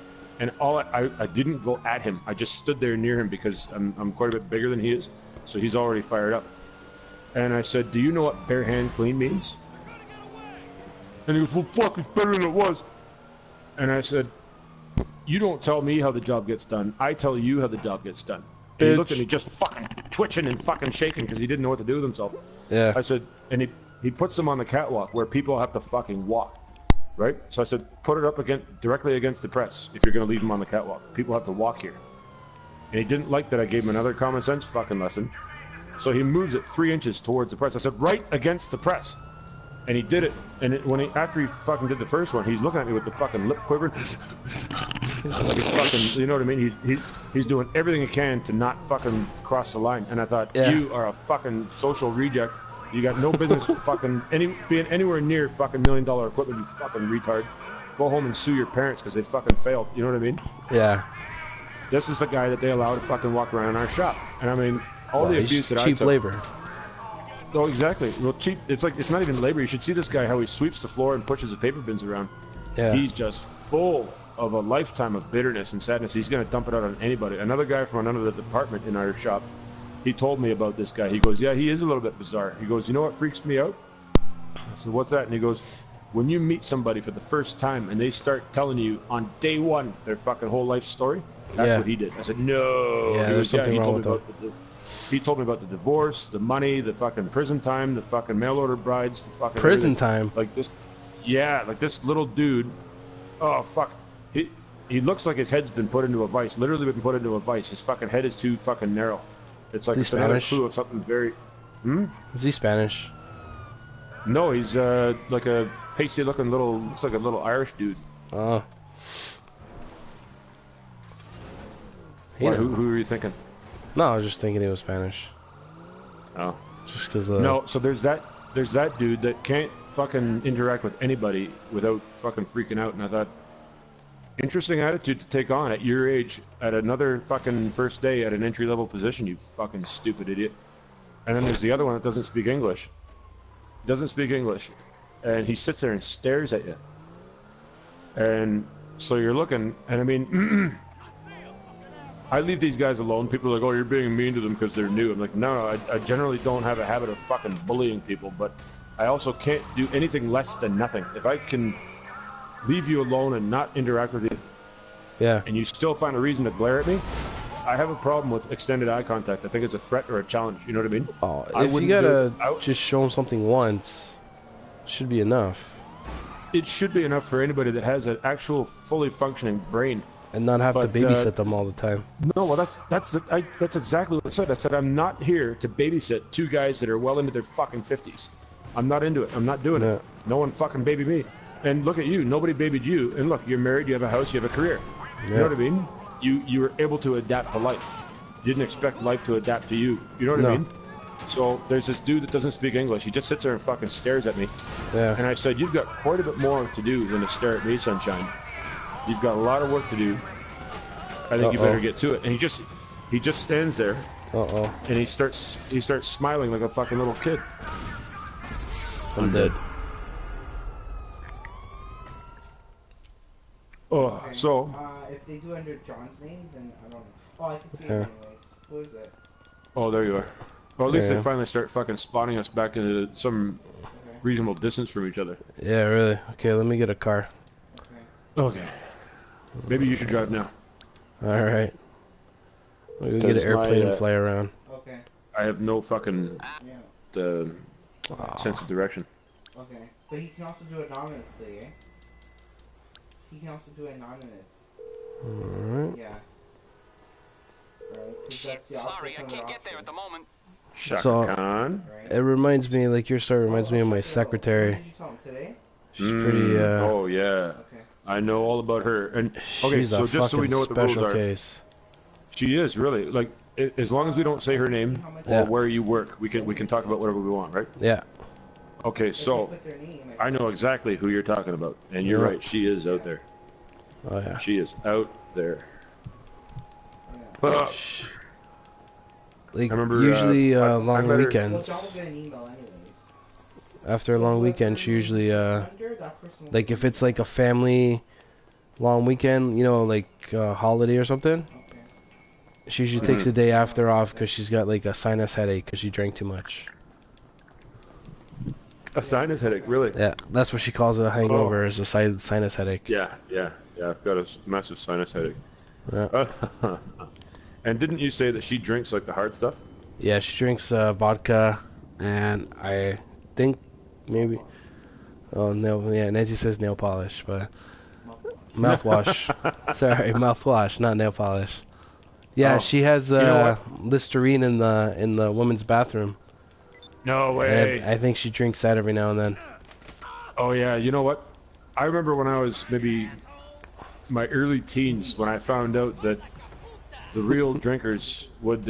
And I didn't go at him. I just stood there near him because I'm quite a bit bigger than he is. So he's already fired up. And I said, do you know what bare hand clean means? And he goes, well, fuck, it's better than it was. And I said, you don't tell me how the job gets done. I tell you how the job gets done. And he looked at me just fucking twitching and fucking shaking because he didn't know what to do with himself. Yeah. I said, and he puts them on the catwalk where people have to fucking walk, right? So I said, put it up directly against the press if you're going to leave them on the catwalk. People have to walk here. And he didn't like that I gave him another common sense fucking lesson. So he moves it 3 inches towards the press. I said, right against the press. And he did it. And after he fucking did the first one, he's looking at me with the fucking lip quivering. Like it's fucking, you know what I mean? He's doing everything he can to not fucking cross the line. And I thought, you are a fucking social reject. You got no business fucking being anywhere near fucking $1 million equipment, you fucking retard. go home and sue your parents because they fucking failed. You know what I mean? Yeah. This is the guy that they allow to fucking walk around in our shop. And I mean, all Well, the he's abuse that I cheap took. labor. Oh, exactly. Well, cheap. It's like, it's not even labor. You should see this guy, how he sweeps the floor and pushes the paper bins around. Yeah. He's just full of a lifetime of bitterness and sadness. He's going to dump it out on anybody. Another guy from another department in our shop, he told me about this guy. He goes, yeah, he is a little bit bizarre. He goes, you know what freaks me out? I said, what's that? And he goes, when you meet somebody for the first time and they start telling you on day one their fucking whole life story, that's what he did. I said, no. Yeah, He there's goes, yeah, something wrong with that. he told me about the divorce, the money, the fucking prison time, the fucking mail order brides, the fucking Prison everything. time? Like this, yeah, like this little dude. Oh fuck, he looks like his head's been put into a vice. Literally been put into a vice. His fucking head is too fucking narrow. It's like it's another clue of something very. Is he Spanish? No, he's like a pasty-looking little. Looks like a little Irish dude. Oh. Why, who are you thinking? No, I was just thinking he was Spanish. Oh. Just because. No, so there's that dude that can't fucking interact with anybody without fucking freaking out, and I thought, interesting attitude to take on at your age, at another fucking first day at an entry-level position, you fucking stupid idiot. And then there's the other one that doesn't speak English. Doesn't speak English. And he sits there and stares at you. And so you're looking, and I mean, I leave these guys alone. People are like, oh, you're being mean to them because they're new. I'm like, no, I generally don't have a habit of fucking bullying people, but I also can't do anything less than nothing. If I can leave you alone and not interact with you, Yeah. and you still find a reason to glare at me, I have a problem with extended eye contact. I think it's a threat or a challenge. You know what I mean? Oh, I if you wouldn't gotta do it. just show him something once, should be enough. It should be enough for anybody that has an actual fully functioning brain. And not have to But, babysit them all the time. No, well, that's exactly what I said. I said, I'm not here to babysit two guys that are well into their fucking 50s. I'm not into it. I'm not doing it. No one fucking baby me. And look at you. Nobody babied you. And look, you're married, you have a house, you have a career. You know what I mean? You were able to adapt to life. You didn't expect life to adapt to you. You know what I mean? So there's this dude that doesn't speak English. He just sits there and fucking stares at me. Yeah. And I said, you've got quite a bit more to do than to stare at me, sunshine. You've got a lot of work to do. I think you better get to it. And he just stands there. And he starts smiling like a fucking little kid. I'm dead. Oh, so. If they do under John's name, then I don't know. Oh, I can see it anyways. Who is it? Oh, there you are. Well, at least they finally start fucking spotting us back into some reasonable distance from each other. Yeah, really. Okay, let me get a car. Okay. Maybe you should drive now. All right. We'll get an airplane and fly around. Okay. I have no fucking sense of direction. Okay. But he can also do it anonymously, eh? He can also do it anonymous. Alright. Yeah. Shit, sorry, I can't get there at the moment. Shaka So, Khan. it reminds me, like your story reminds me of my secretary. When did you tell him today? She's pretty, Oh, yeah. Okay. I know all about her. And okay, she's so a just so we fucking know what the rules special are. case. She is, really. Like, as long as we don't say her name or where you work, we can talk about whatever we want, right? Yeah. Okay, so I know exactly who you're talking about. And you're right, she is out there. Oh, yeah. She is out there. Like, I remember, usually I long met her- Well, weekends. John will get an email anyways. After a long weekend, she usually, Under, that person will like if it's like a family long weekend, you know, like a holiday or something, Okay. she usually takes the day after off because she's got like a sinus headache because she drank too much. A sinus headache, really? Yeah, that's what she calls it, a hangover, is a sinus headache. Yeah. I've got a massive sinus headache. Yeah. And didn't you say that she drinks like the hard stuff? Yeah, she drinks vodka, and I think maybe, Nancy says nail polish, but mouthwash. Sorry, mouthwash, not nail polish. Yeah, she has Listerine in the women's bathroom. No way. And I think she drinks that every now and then. Oh yeah, you know what? I remember when I was maybe my early teens when I found out that the real drinkers would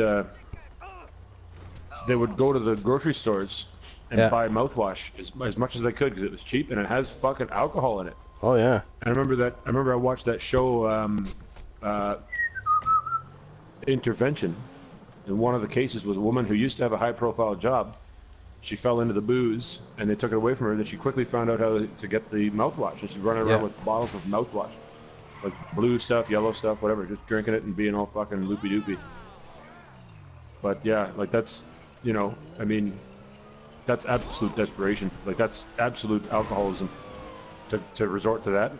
they would go to the grocery stores and buy mouthwash as much as they could because it was cheap and it has fucking alcohol in it. Oh yeah. I remember that. I remember I watched that show, Intervention, and one of the cases was a woman who used to have a high-profile job. She fell into the booze, and they took it away from her. And then she quickly found out how to get the mouthwash, and she's running around Yeah. with bottles of mouthwash, like blue stuff, yellow stuff, whatever, just drinking it and being all fucking loopy-doopy. But yeah, like that's, you know, I mean, that's absolute desperation. Like that's absolute alcoholism to resort to that.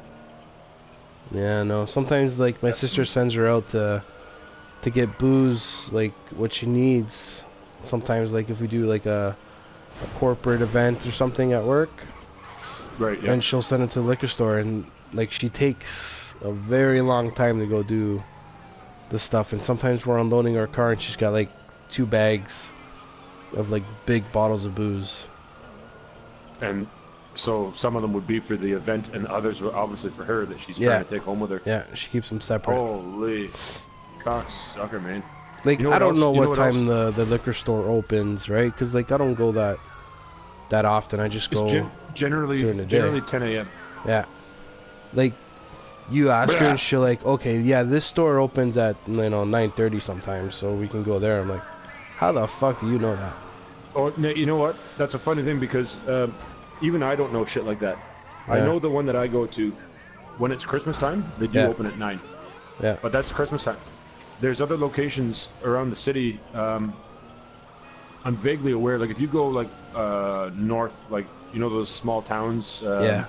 Yeah, no. Sometimes like my sister sends her out to get booze, like what she needs. Sometimes like if we do like a corporate event or something at work, Right. Yeah. and she'll send it to the liquor store, and like she takes a very long time to go do the stuff. And sometimes we're unloading our car, and she's got like 2 bags of like big bottles of booze. And so some of them would be for the event, and others were obviously for her that she's trying Yeah. to take home with her. Yeah, she keeps them separate. Holy cocksucker, man! Like You know I what don't else- know you know what what time the liquor store opens, right? Because like I don't go that often. I just It's go generally during the day. generally 10 a.m. Yeah. Like you ask her, Blah. and she'll like, okay, yeah, this store opens at 9:30 sometimes, so we can go there. I'm like, how the fuck do you know that? Oh, no, you know what? That's a funny thing because even I don't know shit like that. I Yeah. know the one that I go to when it's Christmas time. They do Yeah. open at 9, Yeah. but that's Christmas time. There's other locations around the city. I'm vaguely aware. Like if you go like north, like you know those small towns, Yeah.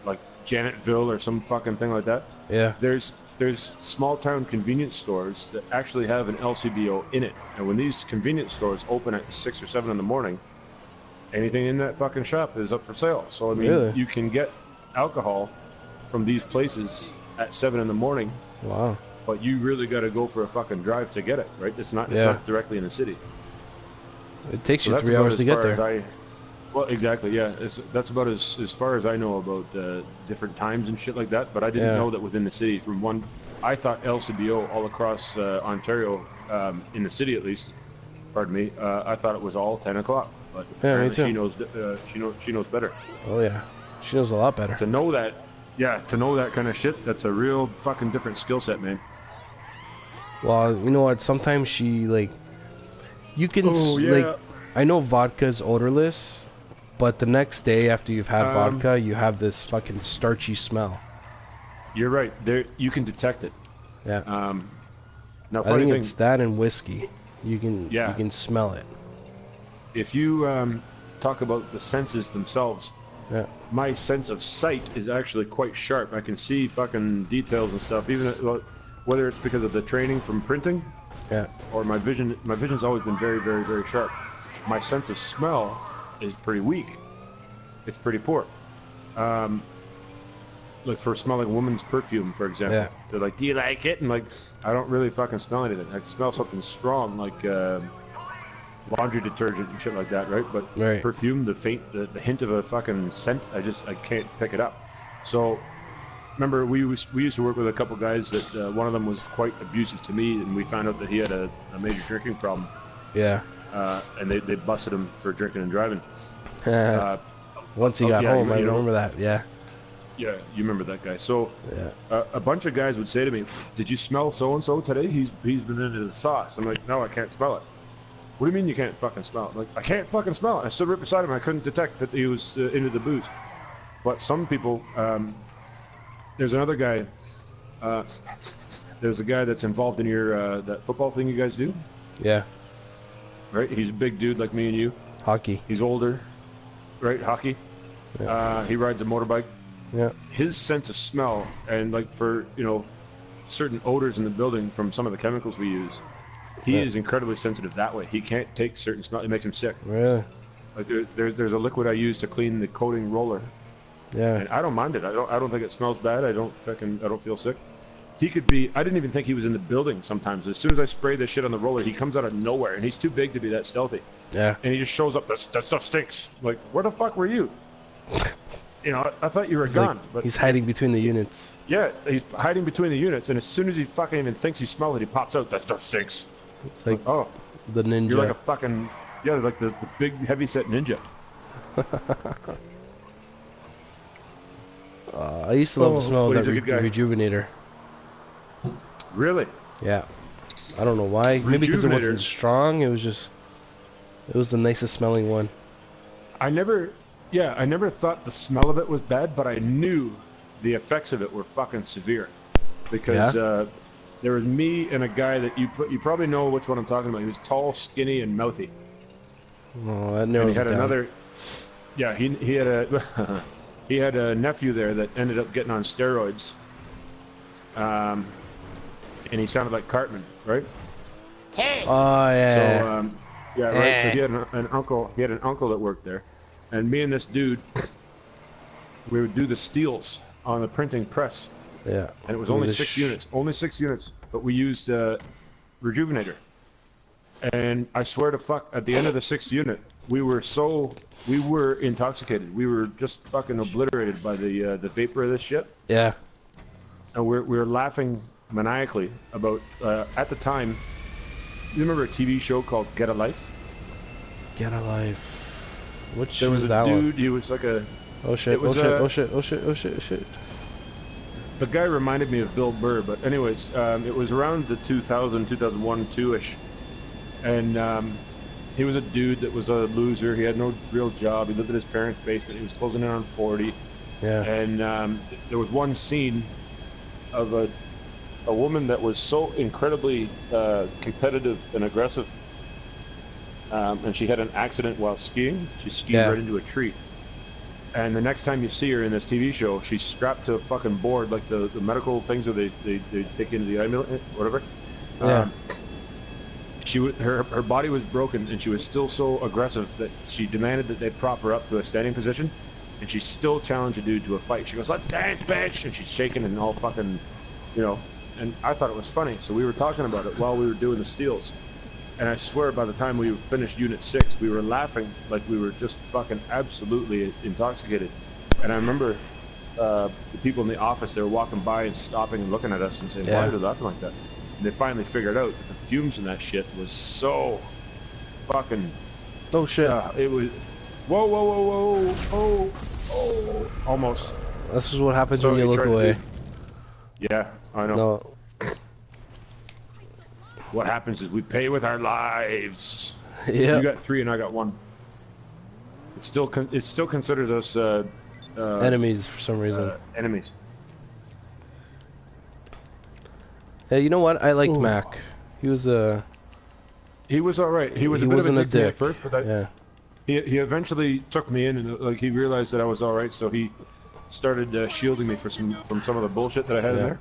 like Janetville or some fucking thing like that. Yeah. There's small town convenience stores that actually have an LCBO in it, and when these convenience stores open at 6 or 7 in the morning, anything in that fucking shop is up for sale. So I mean, Really? you can get alcohol from these places at 7 in the morning, Wow. but you really got to go for a fucking drive to get it, right? It's not Yeah. directly in the city. It takes So you that's 3 about hours as to get far as there. well, exactly, yeah. That's about as far as I know about different times and shit like that. But I didn't Yeah. know that within the city. I thought LCBO all across Ontario, in the city at least. Pardon me. I thought it was all 10 o'clock. But Yeah, me apparently too. she knows better. Oh yeah, she knows a lot better. To know that, to know that kind of shit, that's a real fucking different skill set, man. Well, you know what? Sometimes she like, you can Oh, yeah. like, I know vodka is odorless, but the next day after you've had vodka, you have this fucking starchy smell. You're right. There, you can detect it. Yeah. Now, I funny think thing, it's that and whiskey. You can Yeah. you can smell it. if you talk about the senses themselves, Yeah. my sense of sight is actually quite sharp. I can see fucking details and stuff, even whether it's because of the training from printing Yeah. or my vision. My vision's always been very, very, very sharp. My sense of smell is pretty weak. It's pretty poor. Like for smelling a woman's perfume, for example. Yeah. They're like, "Do you like it?" And like, I don't really fucking smell anything. I can smell something strong, like laundry detergent and shit like that, right? But Right. perfume, the hint of a fucking scent, I can't pick it up. So remember, we used to work with a couple guys that one of them was quite abusive to me, and we found out that he had a major drinking problem, Yeah. and they busted him for drinking and driving. Once he got yeah, home, I you know. remember that. Yeah. Yeah, you remember that guy. So Yeah. a bunch of guys would say to me, "Did you smell so and so today? He's been into the sauce." I'm like, "No, I can't smell it." "What do you mean you can't fucking smell it?" I'm like, I can't fucking smell it. I stood right beside him. I couldn't detect that he was into the booze. But some people, there's another guy. There's a guy that's involved in your that football thing you guys do, Yeah. right? He's a big dude like me and you. Hockey. He's older, right? Hockey. He rides a motorbike. Yeah. His sense of smell and like for certain odors in the building from some of the chemicals we use, he is incredibly sensitive that way. He can't take certain smell. It makes him sick. Really? Like there's a liquid I use to clean the coating roller, Yeah. and I don't mind it. I don't think it smells bad. I don't feel sick. He could be. I didn't even think he was in the building sometimes. As soon as I spray this shit on the roller, he comes out of nowhere, and he's too big to be that stealthy. Yeah. And he just shows up. That stuff stinks. Like, where the fuck were you? I thought you were It's gone. like But he's hiding between the units. yeah, he's hiding between the units, and as soon as he fucking even thinks he smells it, he pops out. That stuff stinks. It's like Oh, the ninja. you're like a fucking like the big heavy set ninja. I used to love the smell of but that he's a good guy. rejuvenator. Really? Yeah. I don't know why. Maybe because it wasn't Rejuvenator. strong. It was just... It was the nicest smelling one. I never thought the smell of it was bad, but I knew the effects of it were fucking severe. Because there was me and a guy that you probably know which one I'm talking about. He was tall, skinny, and mouthy. Oh, that And narrows he had it down. another. Yeah, he had a he had a nephew there that ended up getting on steroids. And he sounded like Cartman, right? Oh, yeah. So yeah, right. So he had an uncle. He had an uncle that worked there, and me and this dude, we would do the steels on the printing press. Yeah. And it was only 6 units. Only 6 units. But we used Rejuvenator. And I swear to fuck, at the end of the 6th unit, we were intoxicated. We were just fucking obliterated by the vapor of this shit. Yeah. And we were laughing maniacally about, at the time, you remember a TV show called Get a Life? Get a life. Which There was was a that dude, one? he was like a... Oh shit, it was oh shit, oh shit, oh shit, oh shit, oh shit. The guy reminded me of Bill Burr, but anyways, it was around the 2000, 2001, 2-ish. And he was a dude that was a loser. He had no real job. He lived in his parents' basement. He was closing in on 40. Yeah. And there was one scene of a woman that was so incredibly competitive and aggressive. And she had an accident while skiing. She skied right into a tree. And the next time you see her in this TV show, she's strapped to a fucking board, like the medical things where they take you into the ambulance, whatever. Yeah. Her body was broken, and she was still so aggressive that she demanded that they prop her up to a standing position, and she still challenged a dude to a fight. She goes, "Let's dance, bitch!" And she's shaking and all fucking, you know. And I thought it was funny, so we were talking about it while we were doing the steels. And I swear, by the time we finished Unit 6, we were laughing like we were just fucking absolutely intoxicated. And I remember the people in the office, they were walking by and stopping and looking at us and saying, "Why are they laughing like that?" And they finally figured out that the fumes in that shit was so fucking... Oh shit. It was... Whoa, whoa, whoa, whoa, whoa, oh, almost. This is what happens So when you he look tried to away. do- Yeah, I know. No. What happens is we pay with our lives. Yeah. You got 3 and I got 1. It still considers us Enemies for some reason. enemies. Hey, you know what? I liked Mac. He was He was all right. He was a bit of wasn't a dick to me at first, but yeah. he eventually took me in, and like he realized that I was all right, so he started shielding me from some of the bullshit that I had in there.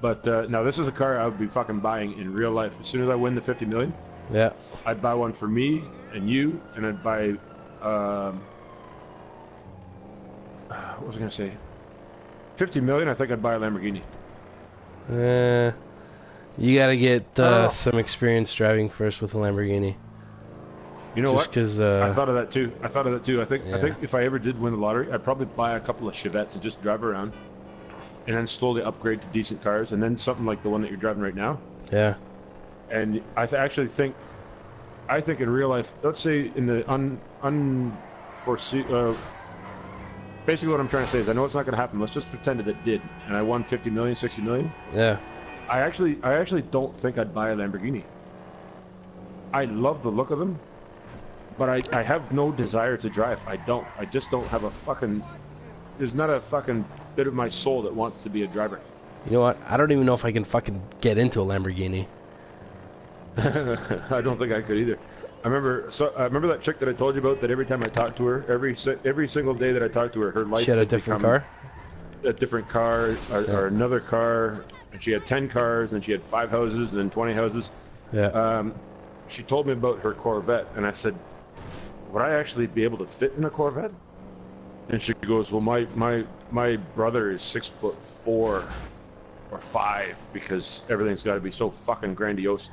But now this is a car I would be fucking buying in real life. As soon as I win the 50 million, Yeah. I'd buy one for me and you, and I'd buy what was I gonna say? 50 million. I think I'd buy a Lamborghini. You gotta get some experience driving first with a Lamborghini. You know Just what? because I thought of that too. I think if I ever did win the lottery, I'd probably buy a couple of Chevettes and just drive around, and then slowly upgrade to decent cars, and then something like the one that you're driving right now. Yeah. And I actually think, in real life, let's say in the unforeseen. Basically, what I'm trying to say is, I know it's not going to happen. Let's just pretend that it did, and I won 50 million, 60 million. Yeah. I actually don't think I'd buy a Lamborghini. I love the look of them, but I have no desire to drive. I don't. I just don't have a fucking... There's not a fucking bit of my soul that wants to be a driver. You know what? I don't even know if I can fucking get into a Lamborghini. I don't think I could either. I remember that chick that I told you about, that every time I talked to her, every single day that I talked to her, her life She had a had different become car? a different car or another car, and she had 10 cars, and she had 5 houses, and then 20 houses. Yeah. She told me about her Corvette, and I said, would I actually be able to fit in a Corvette? And she goes, well, my brother is 6'4" or 5, because everything's got to be so fucking grandiose,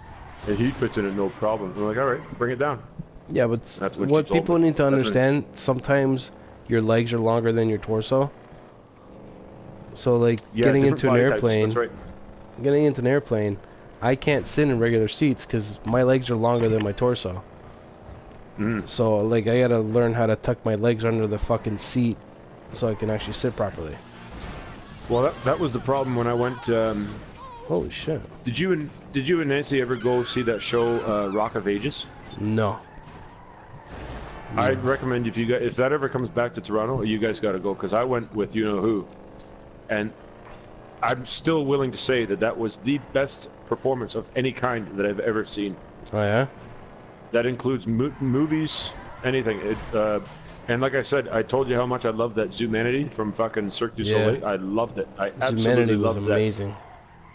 and he fits in it no problem. I'm like, all right, bring it down. Yeah, but That's what what she told people me. need to That's understand, sometimes your legs are longer than your torso. So, like, Yeah, getting different into an body types, airplane, that's right. getting into an airplane, I can't sit in regular seats because my legs are longer than my torso. So, like, I gotta learn how to tuck my legs under the fucking seat so I can actually sit properly. Well, that was the problem when I went. Holy shit. Did you and Nancy ever go see that show, Rock of Ages? No. I'd recommend if that ever comes back to Toronto, you guys got to go, because I went with you know who, and I'm still willing to say that was the best performance of any kind that I've ever seen. Oh yeah. That includes movies, anything. And like I said, I told you how much I loved that Zumanity from fucking Cirque du Soleil. I loved it. I absolutely Zumanity was loved that. amazing.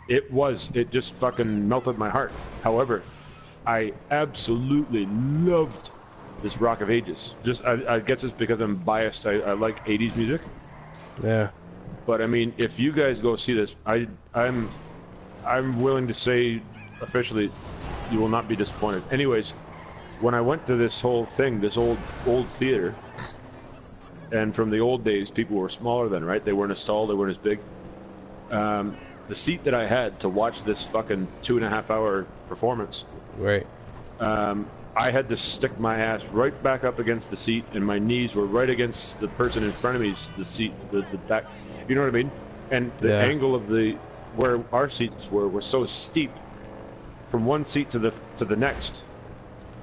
It was. It just fucking melted my heart. However, I absolutely loved this Rock of Ages. I guess it's because I'm biased. I like 80s music. Yeah. But I mean, if you guys go see this, I'm willing to say officially, you will not be disappointed. Anyways, when I went to this whole thing, this old theater, and from the old days, people were smaller then, right? They weren't as tall, they weren't as big. The seat that I had to watch this fucking 2.5 hour performance, Right. I had to stick my ass right back up against the seat, and my knees were right against the person in front of me's the seat, the back. You know what I mean? And the angle of where our seats were so steep, from one seat to the next.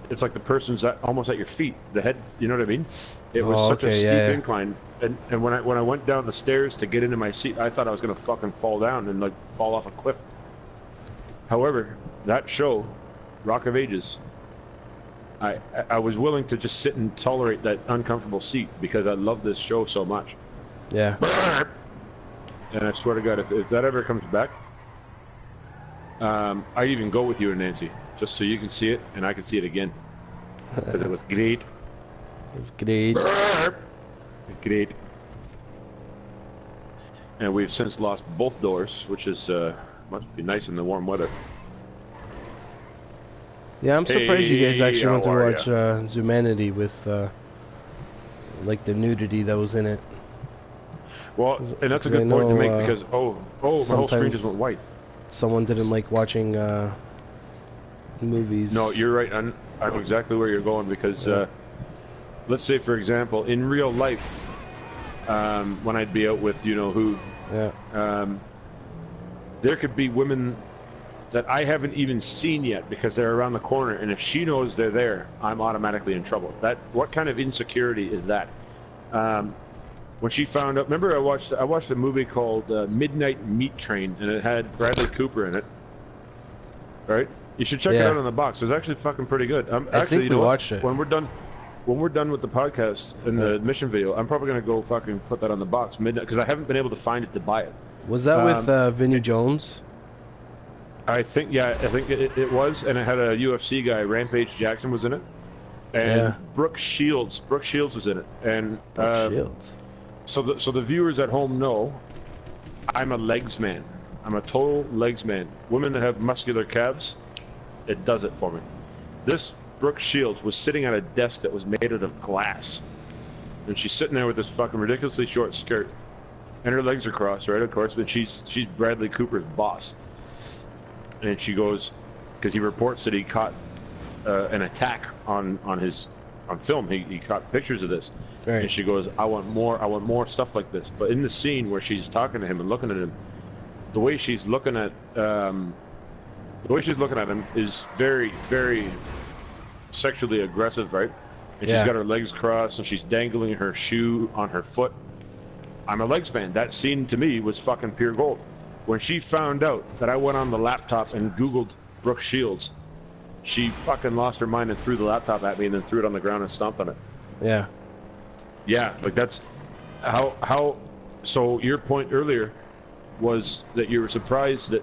It's like the person's almost at your feet, the head. You know what I mean? It was such a steep incline, and when I went down the stairs to get into my seat, I thought I was gonna fucking fall down and like fall off a cliff. However, that show, Rock of Ages, I was willing to just sit and tolerate that uncomfortable seat because I love this show so much. Yeah. And I swear to God, if that ever comes back, I'd even go with you and Nancy, just so you can see it and I can see it again. Because it was great. It was great. Great. And we've since lost both doors, which is must be nice in the warm weather. Yeah, I'm surprised you guys actually went to how are watch Zumanity with like the nudity that was in it. Well, and that's a good point to make because my whole screen just went white. Someone didn't like watching movies. No, you're right. I know exactly where you're going because let's say, for example, in real life, when I'd be out with you know who, there could be women that I haven't even seen yet because they're around the corner, and if she knows they're there, I'm automatically in trouble. What kind of insecurity is that? When she found out, remember I watched a movie called Midnight Meat Train, and it had Bradley Cooper in it. Right? You should check it out on the box. It's actually fucking pretty good. I think we watched it. When we're done with the podcast and the mission video, I'm probably gonna go fucking put that on the box midnight because I haven't been able to find it to buy it. Was that with Vinnie Jones? I think it was, and it had a UFC guy, Rampage Jackson, was in it, and Brooke Shields was in it, and Shields. So the viewers at home know I'm a legs man. I'm a total legs man. Women that have muscular calves, it does it for me. This Brooke Shields was sitting at a desk that was made out of glass, and she's sitting there with this fucking ridiculously short skirt, and her legs are crossed, right? Of course, but she's Bradley Cooper's boss. And she goes, because he reports that he caught an attack on film. He caught pictures of this, and she goes, I want more stuff like this. But in the scene where she's talking to him and looking at him, the way she's looking at him is very, very sexually aggressive, right? And she's got her legs crossed and she's dangling her shoe on her foot. I'm a legs man. That scene to me was fucking pure gold. When she found out that I went on the laptop and Googled Brooke Shields, she fucking lost her mind and threw the laptop at me and then threw it on the ground and stomped on it. Yeah. Yeah, like that's how. So your point earlier was that you were surprised that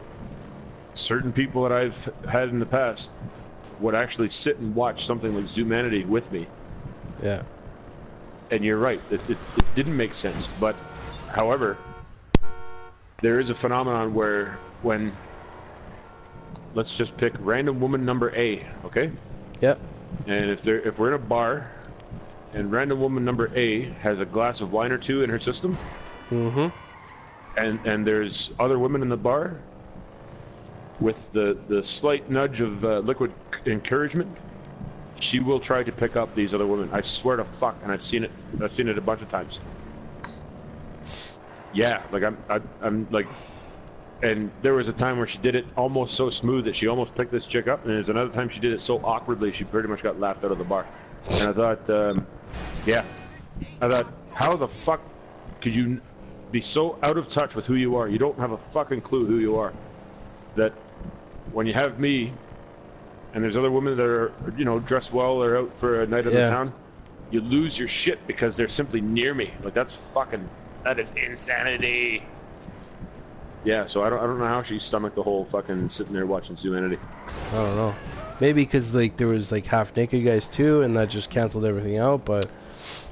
certain people that I've had in the past would actually sit and watch something like Zumanity with me. Yeah. And you're right. It didn't make sense. But, however, there is a phenomenon where when, let's just pick random woman number A, okay? Yep. And if we're in a bar and random woman number A has a glass of wine or two in her system, and there's other women in the bar with the slight nudge of liquid encouragement, she will try to pick up these other women. I swear to fuck, and I've seen it a bunch of times. Yeah, like I'm like, and there was a time where she did it almost so smooth that she almost picked this chick up, and there's another time she did it so awkwardly she pretty much got laughed out of the bar. And I thought, yeah, I thought, how the fuck could you be so out of touch with who you are? You don't have a fucking clue who you are. That when you have me, and there's other women that are, you know, dressed well or out for a night in the town, you lose your shit because they're simply near me. Like, that is insanity. Yeah, so I don't know how she stomached the whole fucking sitting there watching Humanity. I don't know. Maybe because like there was like half naked guys too, and that just canceled everything out. But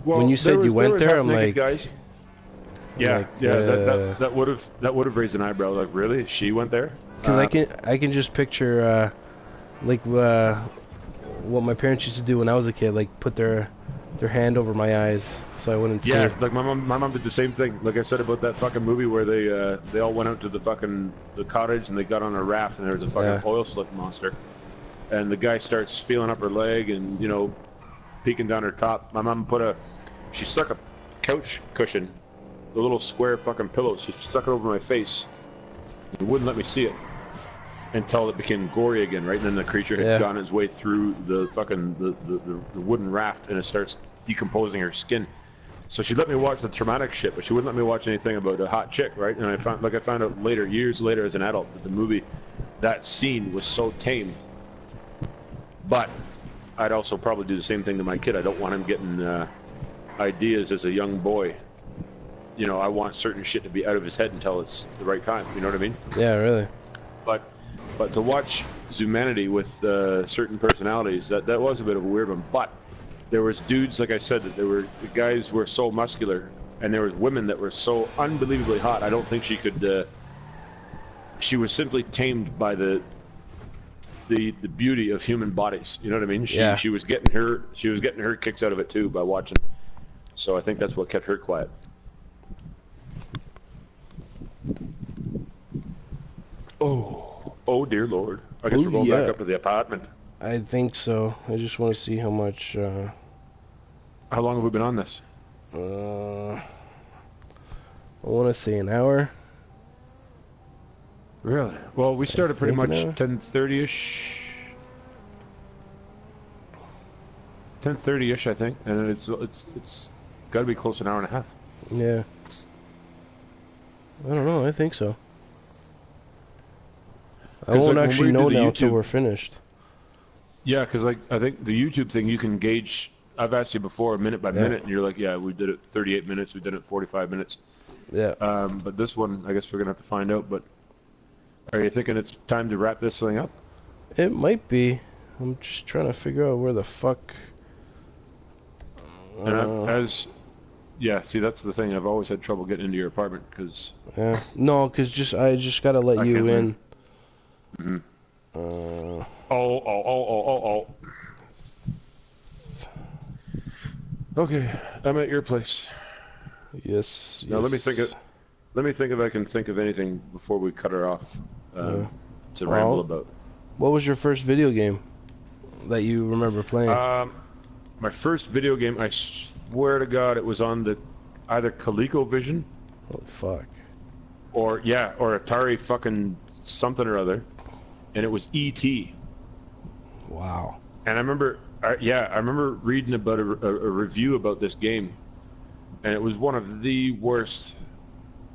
when you said you went there, I'm like, guys. Yeah, like, yeah, that would have raised an eyebrow. Like, really? She went there? Because I can just picture like what my parents used to do when I was a kid, like put their hand over my eyes so I wouldn't see. Yeah, like my mom did the same thing. Like I said about that fucking movie where they all went out to the cottage and they got on a raft and there was a fucking oil slick monster, and the guy starts feeling up her leg and, you know, peeking down her top. My mom she stuck a couch cushion, the little square fucking pillow. She stuck it over my face and wouldn't let me see it until it became gory again, right? And then the creature had gone its way through the fucking the wooden raft and it starts decomposing her skin. So she let me watch the traumatic shit, but she wouldn't let me watch anything about a hot chick, right? And I found out later, years later as an adult, that the movie, that scene was so tame. But I'd also probably do the same thing to my kid. I don't want him getting ideas as a young boy. You know, I want certain shit to be out of his head until it's the right time. You know what I mean? Yeah, really. But to watch Zumanity with certain personalities, that was a bit of a weird one. But there was dudes, like I said, that the guys were so muscular, and there was women that were so unbelievably hot. I don't think she could. She was simply tamed by the beauty of human bodies. You know what I mean? She was getting her kicks out of it too by watching. So I think that's what kept her quiet. Oh dear Lord. I guess we're going back up to the apartment. I think so. I just want to see how much... How long have we been on this? I want to say an hour. Really? Well, we started pretty much 10:30ish. 10:30ish, I think. And it's got to be close to an hour and a half. Yeah. I don't know. I think so. I won't actually know now until we're finished. Yeah, because like I think the YouTube thing you can gauge. I've asked you before, minute by minute, and you're like, yeah, we did it 38 minutes, we did it 45 minutes. Yeah. But this one, I guess we're gonna have to find out. But are you thinking it's time to wrap this thing up? It might be. I'm just trying to figure out where the fuck. Yeah, see, that's the thing. I've always had trouble getting into your apartment because. Yeah. No, because I just gotta let you in. Mm-hmm. Oh. Okay, I'm at your place. Yes. Now let me think if I can think of anything before we cut her off to ramble about. What was your first video game that you remember playing? My first video game, I swear to God, it was on either ColecoVision. Oh fuck. Or Atari fucking something or other. And it was E.T. Wow. And I remember reading about a review about this game, and it was one of the worst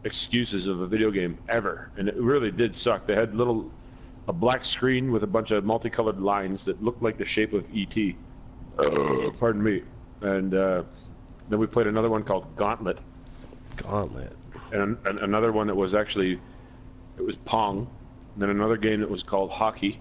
excuses of a video game ever, and it really did suck. They had a black screen with a bunch of multicolored lines that looked like the shape of E.T. Pardon me. And then we played another one called Gauntlet. And another one that was actually, it was Pong. And then another game that was called Hockey.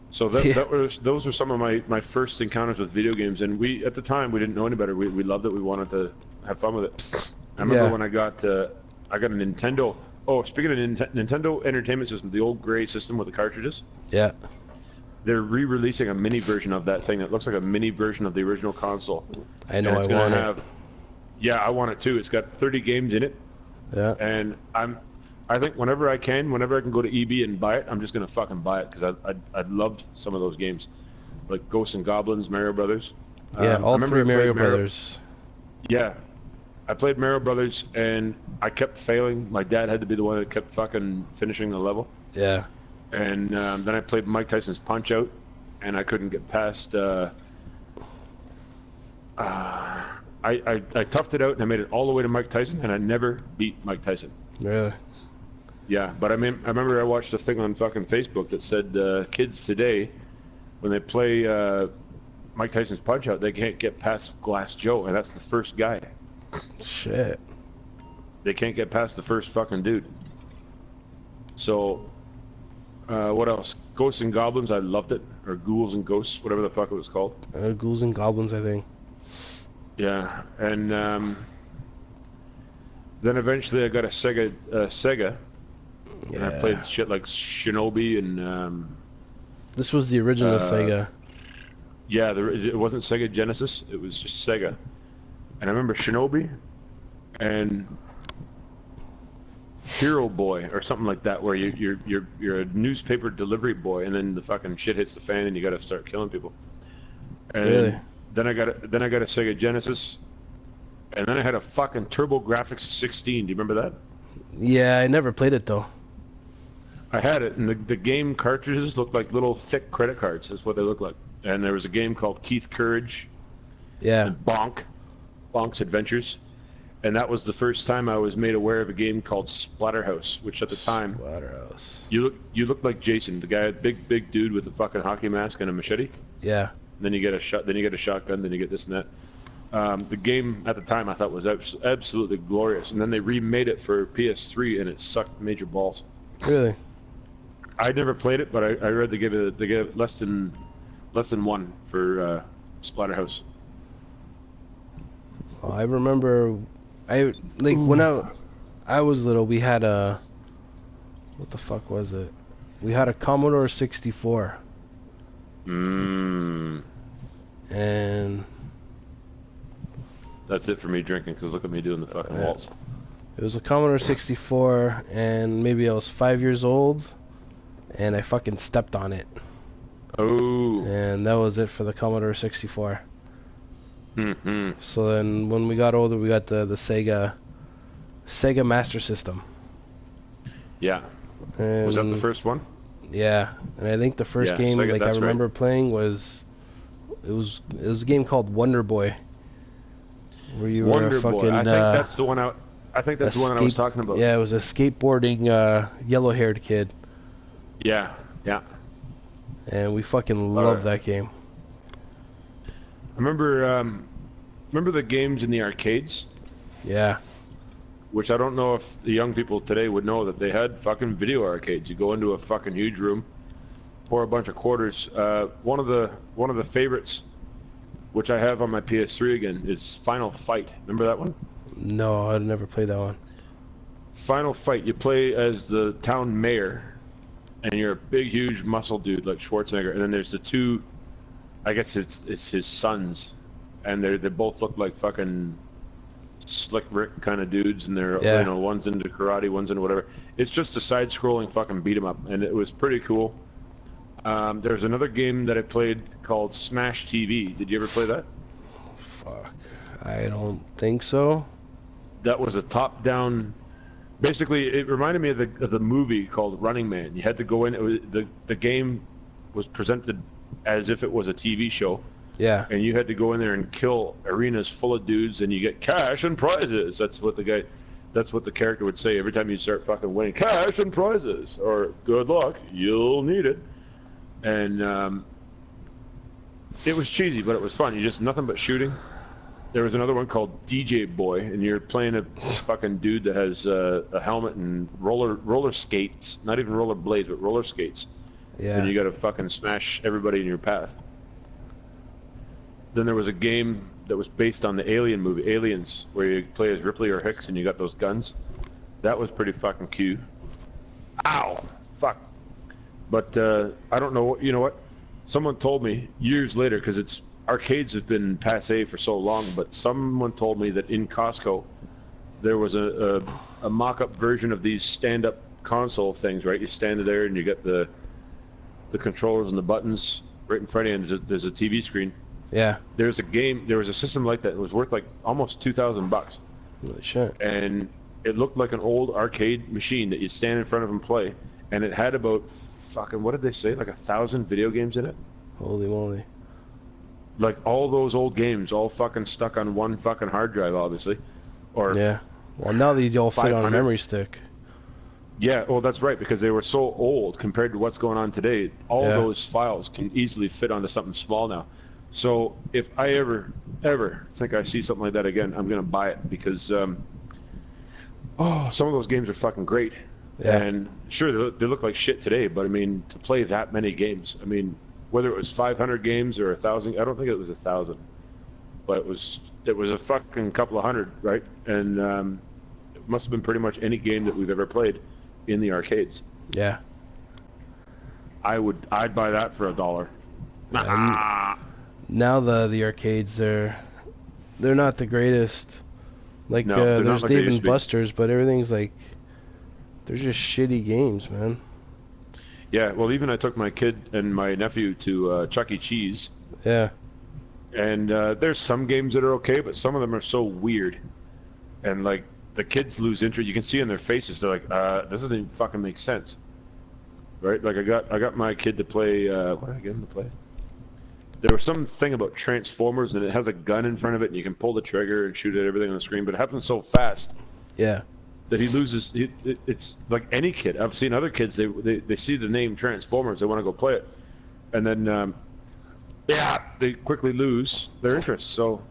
So those were some of my first encounters with video games, and at the time we didn't know any better. We loved it. We wanted to have fun with it. I remember when I got a Nintendo. Oh, speaking of Nintendo Entertainment System, the old gray system with the cartridges. Yeah. They're re-releasing a mini version of that thing that looks like a mini version of the original console. I know. I want it. Yeah, I want it too. It's got 30 games in it. Yeah. And I think whenever I can go to EB and buy it, I'm just gonna fucking buy it because I loved some of those games, like Ghosts and Goblins, Mario Brothers. Yeah, all three Mario Brothers. Yeah, I played Mario Brothers, and I kept failing. My dad had to be the one that kept fucking finishing the level. Yeah. And then I played Mike Tyson's Punch Out, and I couldn't get past. I toughed it out, and I made it all the way to Mike Tyson, and I never beat Mike Tyson. Really? Yeah, but I remember I watched a thing on fucking Facebook that said kids today, when they play Mike Tyson's Punch Out, they can't get past Glass Joe, and that's the first guy. Shit. They can't get past the first fucking dude. So, what else? Ghosts and Goblins, I loved it. Or Ghouls and Ghosts, whatever the fuck it was called. Ghouls and Goblins, I think. Yeah, and then eventually I got a Sega, and I played shit like Shinobi and... this was the original Sega. Yeah, it wasn't Sega Genesis, it was just Sega. And I remember Shinobi and Hero Boy or something like that, where you're a newspaper delivery boy, and then the fucking shit hits the fan, and you got to start killing people. And Really? Then I got a Sega Genesis, and then I had a fucking TurboGrafx 16. Do you remember that? Yeah, I never played it though. I had it, and the game cartridges looked like little thick credit cards. That's what they looked like. And there was a game called Keith Courage. Yeah. And Bonk's Adventures. And that was the first time I was made aware of a game called Splatterhouse, which at the time... Splatterhouse. You looked like Jason, the guy, big dude with the fucking hockey mask and a machete. Yeah. Then you get a shotgun, then you get this and that. The game at the time I thought was absolutely glorious. And then they remade it for PS3, and it sucked major balls. Really? I never played it, but I read they gave it less than 1 for Splatterhouse. Well, I remember, when I was little, we had a, what the fuck was it? We had a Commodore 64. And that's it for me drinking, because look at me doing the fucking waltz. It was a Commodore 64, and maybe I was 5 years old, and I fucking stepped on it. Oh. And that was it for the Commodore 64. Mm-hmm. So then when we got older, we got the Sega Master System. Yeah. And was that the first one? Yeah, and I think the first game Sega, I remember playing was it was a game called Wonder Boy, where you were a fucking. I think that's the one. I think that's the one I was talking about. Yeah, it was a skateboarding yellow-haired kid. Yeah, yeah. And we fucking loved that game. I remember the games in the arcades. Yeah. Which I don't know if the young people today would know that they had fucking video arcades. You go into a fucking huge room, pour a bunch of quarters. One of the favorites, which I have on my PS3 again, is Final Fight. Remember that one? No, I'd never played that one. Final Fight. You play as the town mayor, and you're a big, huge muscle dude like Schwarzenegger. And then there's the two, I guess it's his sons, and they both look like fucking Slick Rick kind of dudes, and they're one's into karate, one's into whatever. It's just a side-scrolling fucking beat 'em up, and it was pretty cool. There's another game that I played called Smash TV. Did you ever play that? Fuck, I don't think so. That was a top-down. Basically, it reminded me of the movie called Running Man. You had to go in. It was, the game was presented as if it was a TV show. Yeah. And you had to go in there and kill arenas full of dudes, and you get cash and prizes. That's what the character would say every time you start fucking winning. Cash and prizes, or good luck, you'll need it. And it was cheesy, but it was fun. You just nothing but shooting. There was another one called DJ Boy, and you're playing a fucking dude that has a helmet and roller skates, not even roller blades, but roller skates. Yeah. And you got to fucking smash everybody in your path. Then there was a game that was based on the Alien movie, Aliens, where you play as Ripley or Hicks and you got those guns. That was pretty fucking cute. Ow! Fuck. But I don't know. You know what? Someone told me years later, because arcades have been passé for so long, but someone told me that in Costco there was a mock-up version of these stand-up console things, right? You stand there and you get the controllers and the buttons right in front of you, and there's a TV screen. Yeah. There was a system like that. It was worth like almost $2,000, Holy shit. and it looked like an old arcade machine that you stand in front of and play, and it had about fucking, what did they say, like 1,000 video games in it. Holy moly. Like all those old games, all fucking stuck on one fucking hard drive, obviously, or Yeah. Well, now they all fit on a 500. memory stick. Yeah, well, that's right, because they were so old compared to what's going on today. All Yeah. those files can easily fit onto something small now. So if I ever think I see something like that again, I'm gonna buy it because some of those games are fucking great. Yeah. And sure, they look like shit today, but I mean, to play that many games, I mean, whether it was 500 games or 1,000, I don't think it was 1,000, but it was a fucking couple of hundred, right? And it must have been pretty much any game that we've ever played in the arcades. Yeah. I'd buy that for $1. Now the arcades, they're not the greatest. Like, No, they're not there's like they Dave used and to be. Buster's, but everything's like, they're just shitty games, man. Yeah, well, even I took my kid and my nephew to Chuck E. Cheese, Yeah. and there's some games that are okay, but some of them are so weird, and like the kids lose interest. You can see in their faces, they're like, "This doesn't even fucking make sense." Right? Like I got my kid to play. What did I get him to play? There was something about Transformers, and it has a gun in front of it, and you can pull the trigger and shoot at everything on the screen. But it happens so fast Yeah. that he loses. It's like any kid. I've seen other kids. They see the name Transformers, they want to go play it, and then they quickly lose their interest. So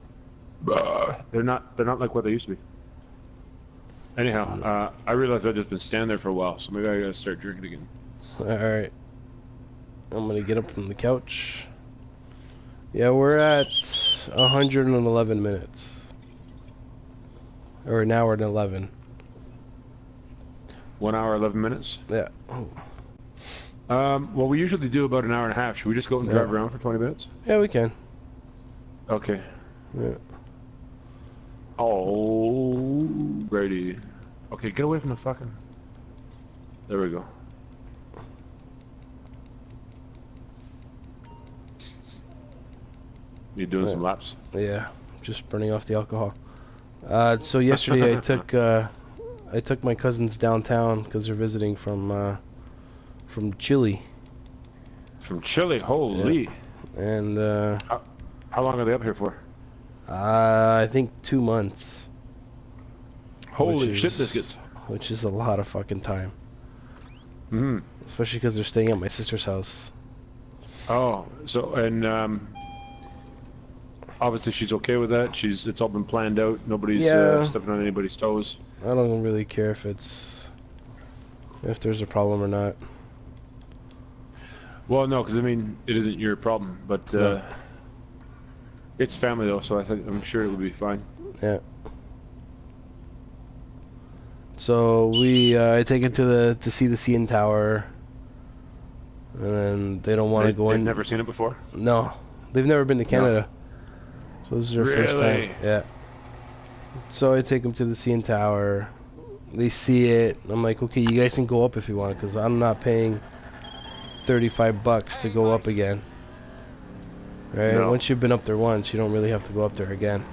they're not like what they used to be. Anyhow, I realized I've just been standing there for a while, so maybe I gotta start drinking again. Alright. I'm gonna get up from the couch. Yeah, we're at 111 minutes. Or an hour and 11. 1 hour 11 minutes. Yeah. Well, we usually do about an hour and a half. Should we just go and drive Yeah. around for 20 minutes? Yeah, we can. Okay. Yeah. Alrighty. Okay, get away from the fucking... There we go. You doing some laps? Yeah. Just burning off the alcohol. So yesterday I took my cousins downtown because they're visiting from Chile. From Chile, holy. And How long are they up here for? I think 2 months. Holy Which shit is- biscuits. Which is a lot of fucking time. Mm-hmm. Especially because they're staying at my sister's house. Oh, so, and obviously she's okay with that. It's all been planned out. Nobody's Yeah. stepping on anybody's toes. I don't really care if there's a problem or not. Well, no, because I mean, it isn't your problem, but No. it's family though, so I'm sure it would be fine. Yeah. So I take it to see the CN Tower, and then they don't want to go They've in. never seen it before. No, they've never been to Canada, so this is their first time. Really? Yeah. So I take them to the CN Tower. They see it. I'm like, okay, you guys can go up if you want, because I'm not paying $35 to go up again. Right? No. Once you've been up there once, you don't really have to go up there again.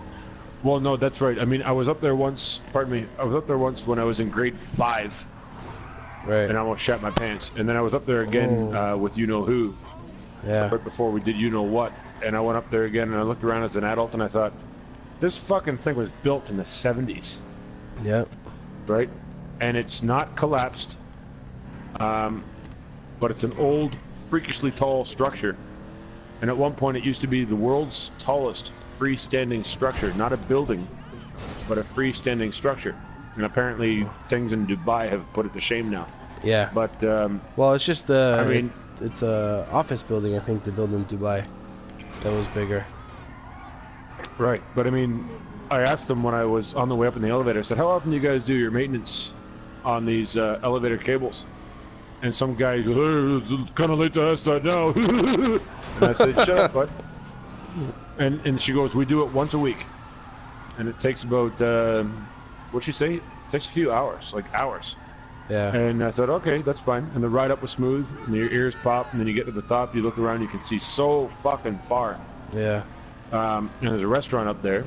Well, no, that's right. I mean, I was up there once. Pardon me. I was up there once when I was in grade 5, Right. and I almost shat my pants. And then I was up there again with you know who, Yeah. right before we did you know what. And I went up there again, and I looked around as an adult, and I thought, this fucking thing was built in the 70s, Yeah. right? And it's not collapsed, but it's an old, freakishly tall structure. And at one point, it used to be the world's tallest freestanding structure, not a building, but a freestanding structure. And apparently, things in Dubai have put it to shame now. Yeah. But Well, it's just I mean- it's a office building. I think they built in Dubai. That was bigger. right. But I mean, I asked them when I was on the way up in the elevator. I said, "How often do you guys do your maintenance on these elevator cables?" And some guy goes, "Hey, it's kind of late to ask that now." And I said, "Shut up, bud." And she goes, "We do it once a week, and it takes about what'd she say? It takes a few hours, like hours." Yeah. And I said, "Okay, that's fine." And the ride up was smooth, and your ears pop, and then you get to the top, you look around, you can see so fucking far. Yeah. And there's a restaurant up there,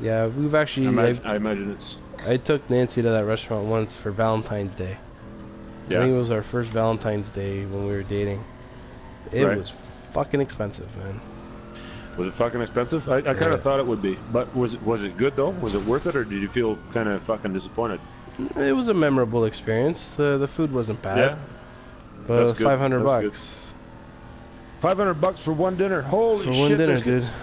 Yeah, we've actually. I imagine it's. I took Nancy to that restaurant once for Valentine's Day. I Yeah. think it was our first Valentine's Day when we were dating. It Right. was fucking expensive, man. Was it fucking expensive? I kind of thought it would be, but was it good though? Was it worth it, or did you feel kind of fucking disappointed? It was a memorable experience. The food wasn't bad. Yeah, But it was that's good. 500 That's good. bucks. $500 for one dinner. Holy For shit! one dinner, biscuits. dude.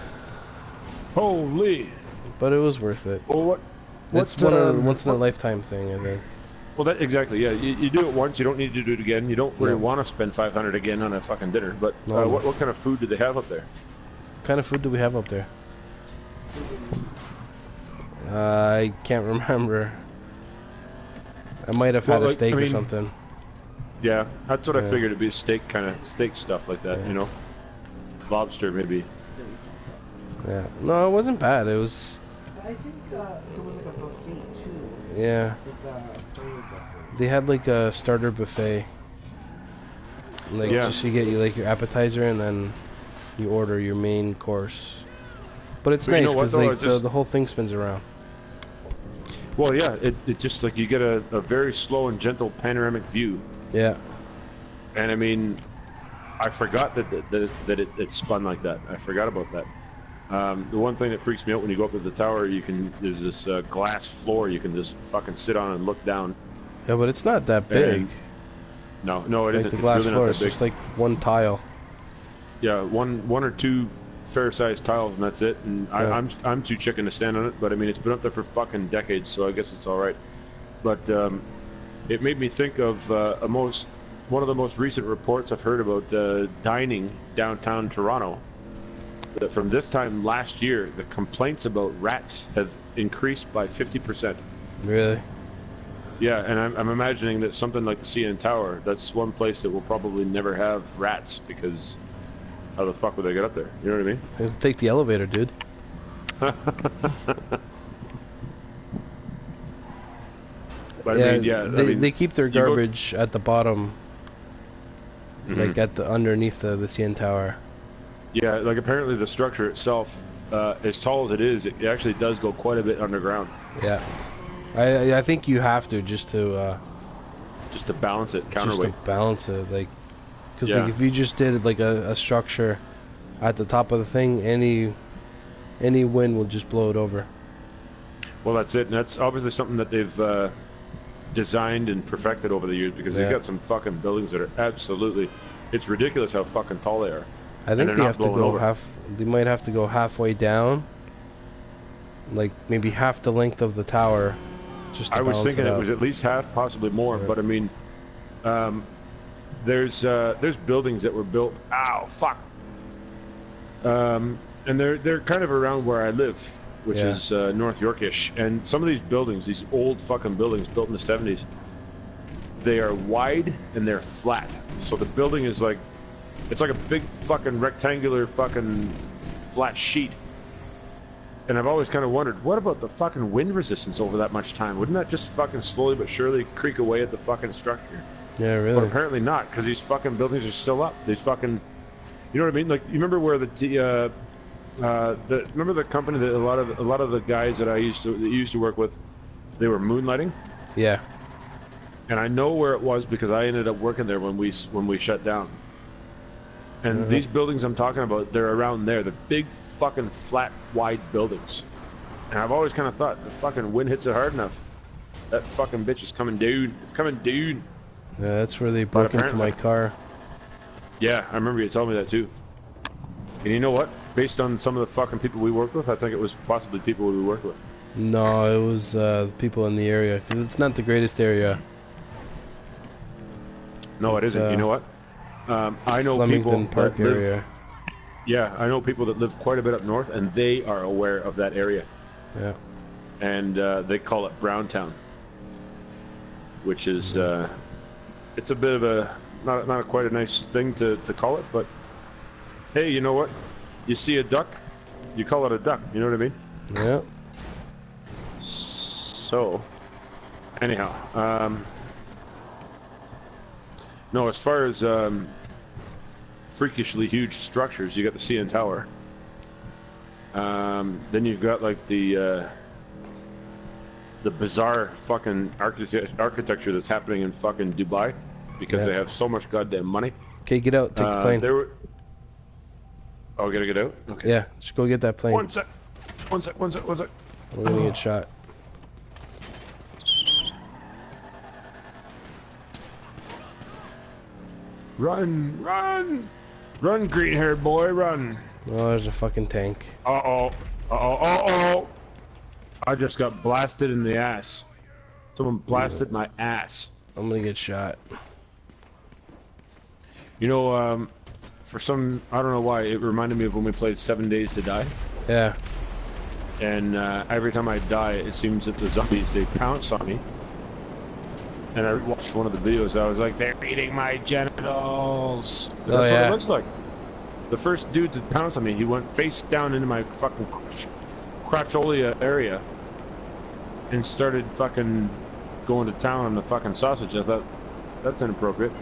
Holy. But it was worth it. Well, what? It's once in a lifetime thing, I think. Well, that exactly. Yeah, you do it once. You don't need to do it again. You don't really want to spend 500 again on a fucking dinner. But No. what kind of food did they have up there? What kind of food do we have up there? I can't remember. I might have had a steak or something. Yeah, that's what I Yeah. figured. It'd be steak stuff like that. Yeah. You know, lobster maybe. Yeah. No, it wasn't bad. It was. I think there was like a buffet too. Yeah. Like a starter buffet. They had like a starter buffet. Like Yeah. just you get like your appetizer and then you order your main course. But it's But you nice know what, because though? like the whole thing spins around. Well, yeah, it just like you get a very slow and gentle panoramic view. Yeah. And I mean, I forgot that it spun like that. I forgot about that. The one thing that freaks me out when you go up to the tower, there's this glass floor you can just fucking sit on and look down. Yeah, but it's not that big. And no, it Like isn't. the It's glass really floor not is that big. just like one tile. Yeah, one or two fair-sized tiles, and that's it. And Yeah. I'm too chicken to stand on it. But I mean, it's been up there for fucking decades, so I guess it's all right. But it made me think of one of the most recent reports I've heard about dining downtown Toronto. That from this time last year, the complaints about rats have increased by 50%. Really? Yeah, and I'm imagining that something like the CN Tower, that's one place that will probably never have rats because how the fuck would they get up there? You know what I mean? You have to take the elevator, dude. But I mean, they keep their you go- garbage at the bottom, Mhm. like at the underneath the CN Tower. Yeah, like apparently the structure itself, as tall as it is, it actually does go quite a bit underground Yeah. I think you have to just to balance it, just counterweight. to balance it, like, because Yeah. like if you just did like a structure at the top of the thing, any wind will just blow it over. Well, that's it, and that's obviously something that they've designed and perfected over the years because they've Yeah. got some fucking buildings that are absolutely, it's ridiculous how fucking tall they are. I And think they're they not have to blowing go over. They might have to go halfway down, like maybe half the length of the tower. Just to I was balance thinking it out. was at least half, possibly more, Yeah. but I mean, there's buildings that were built. Ow, fuck. And they're kind of around where I live, which Yeah. is North Yorkish, and some of these buildings, these old fucking buildings built in the 70s, they are wide and they're flat. So the building is like, it's like a big fucking rectangular fucking flat sheet. And I've always kind of wondered, what about the fucking wind resistance over that much time? Wouldn't that just fucking slowly but surely creak away at the fucking structure? Yeah, But really. apparently not, because these fucking buildings are still up. These fucking, you know what I mean? Like, you remember where remember the company that a lot of the guys that used to work with, they were moonlighting, Yeah. and I know where it was because I ended up working there when we shut down. And these buildings I'm talking about, they're around there. The big fucking flat, wide buildings. And I've always kind of thought, the fucking wind hits it hard enough, that fucking bitch is coming down. It's coming down. Yeah, that's where they broke into my apparently- car. Yeah, I remember you telling me that too. And you know what? Based on some of the fucking people we worked with, I think it was possibly people we worked with. No, it was people in the area, 'cause it's not the greatest area. No, it It's, isn't. You know what? I know people Flemington Park that live. area. Yeah, I know people that live quite a bit up north, and they are aware of that area, Yeah. and they call it Browntown, which is it's a bit of a not quite a nice thing to call it, but hey, you know what? You see a duck, you call it a duck. You know what I mean? Yeah. So, anyhow, no, as far as freakishly huge structures, you got the CN Tower. Then you've got like the bizarre fucking architecture that's happening in fucking Dubai because they have so much goddamn money. Okay, get out. Take the plane. Oh, gotta get out? Okay. Yeah, just go get that plane. One sec. I'm gonna get shot. Run, run! Run, green-haired boy, run! Oh, there's a fucking tank. Uh-oh. Uh-oh, uh-oh! I just got blasted in the ass. Someone blasted my ass. I'm gonna get shot. You know, for some, I don't know why, it reminded me of when we played 7 Days to Die. Yeah. And every time I die, it seems that the zombies, they pounce on me. And I watched one of the videos, I was like, they're eating my genitals! That's what it looks like. The first dude to pounce on me, he went face down into my fucking crotcholia area and started fucking going to town on the fucking sausage. I thought, that's inappropriate.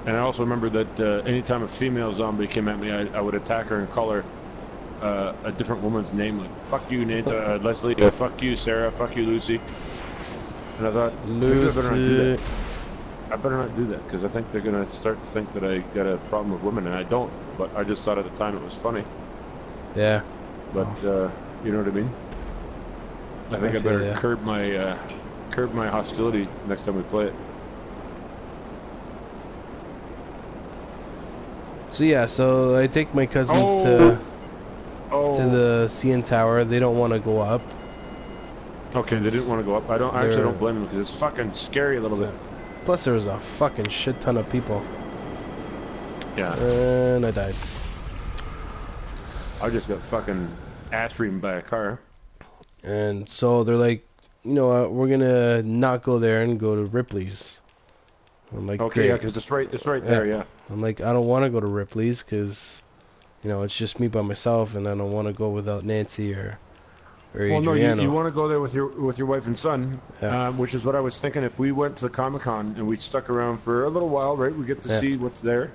And I also remember that anytime a female zombie came at me, I would attack her and call her a different woman's name, like, fuck you, Leslie, fuck you, Sarah, fuck you, Lucy. And I thought, maybe I better not do that. I better not do that, because I think they're going to start to think that I got a problem with women, and I don't. But I just thought at the time it was funny. Yeah. But, you know what I mean? I think I better curb my hostility next time we play it. So yeah, so I take my cousins to the CN Tower. They don't want to go up. Okay, they didn't want to go up. I actually don't blame them because it's fucking scary a little bit. Plus, there was a fucking shit ton of people. Yeah. And I died. I just got fucking ass-reamed by a car. And so they're like, you know what, we're gonna not go there and go to Ripley's. I'm like, okay, yeah, because it's right there, yeah. I'm like, I don't want to go to Ripley's because, you know, it's just me by myself, and I don't want to go without Nancy or well, Adriano. no, you want to go there with your wife and son, which is what I was thinking. If we went to Comic-Con and we stuck around for a little while, right, we get to see what's there.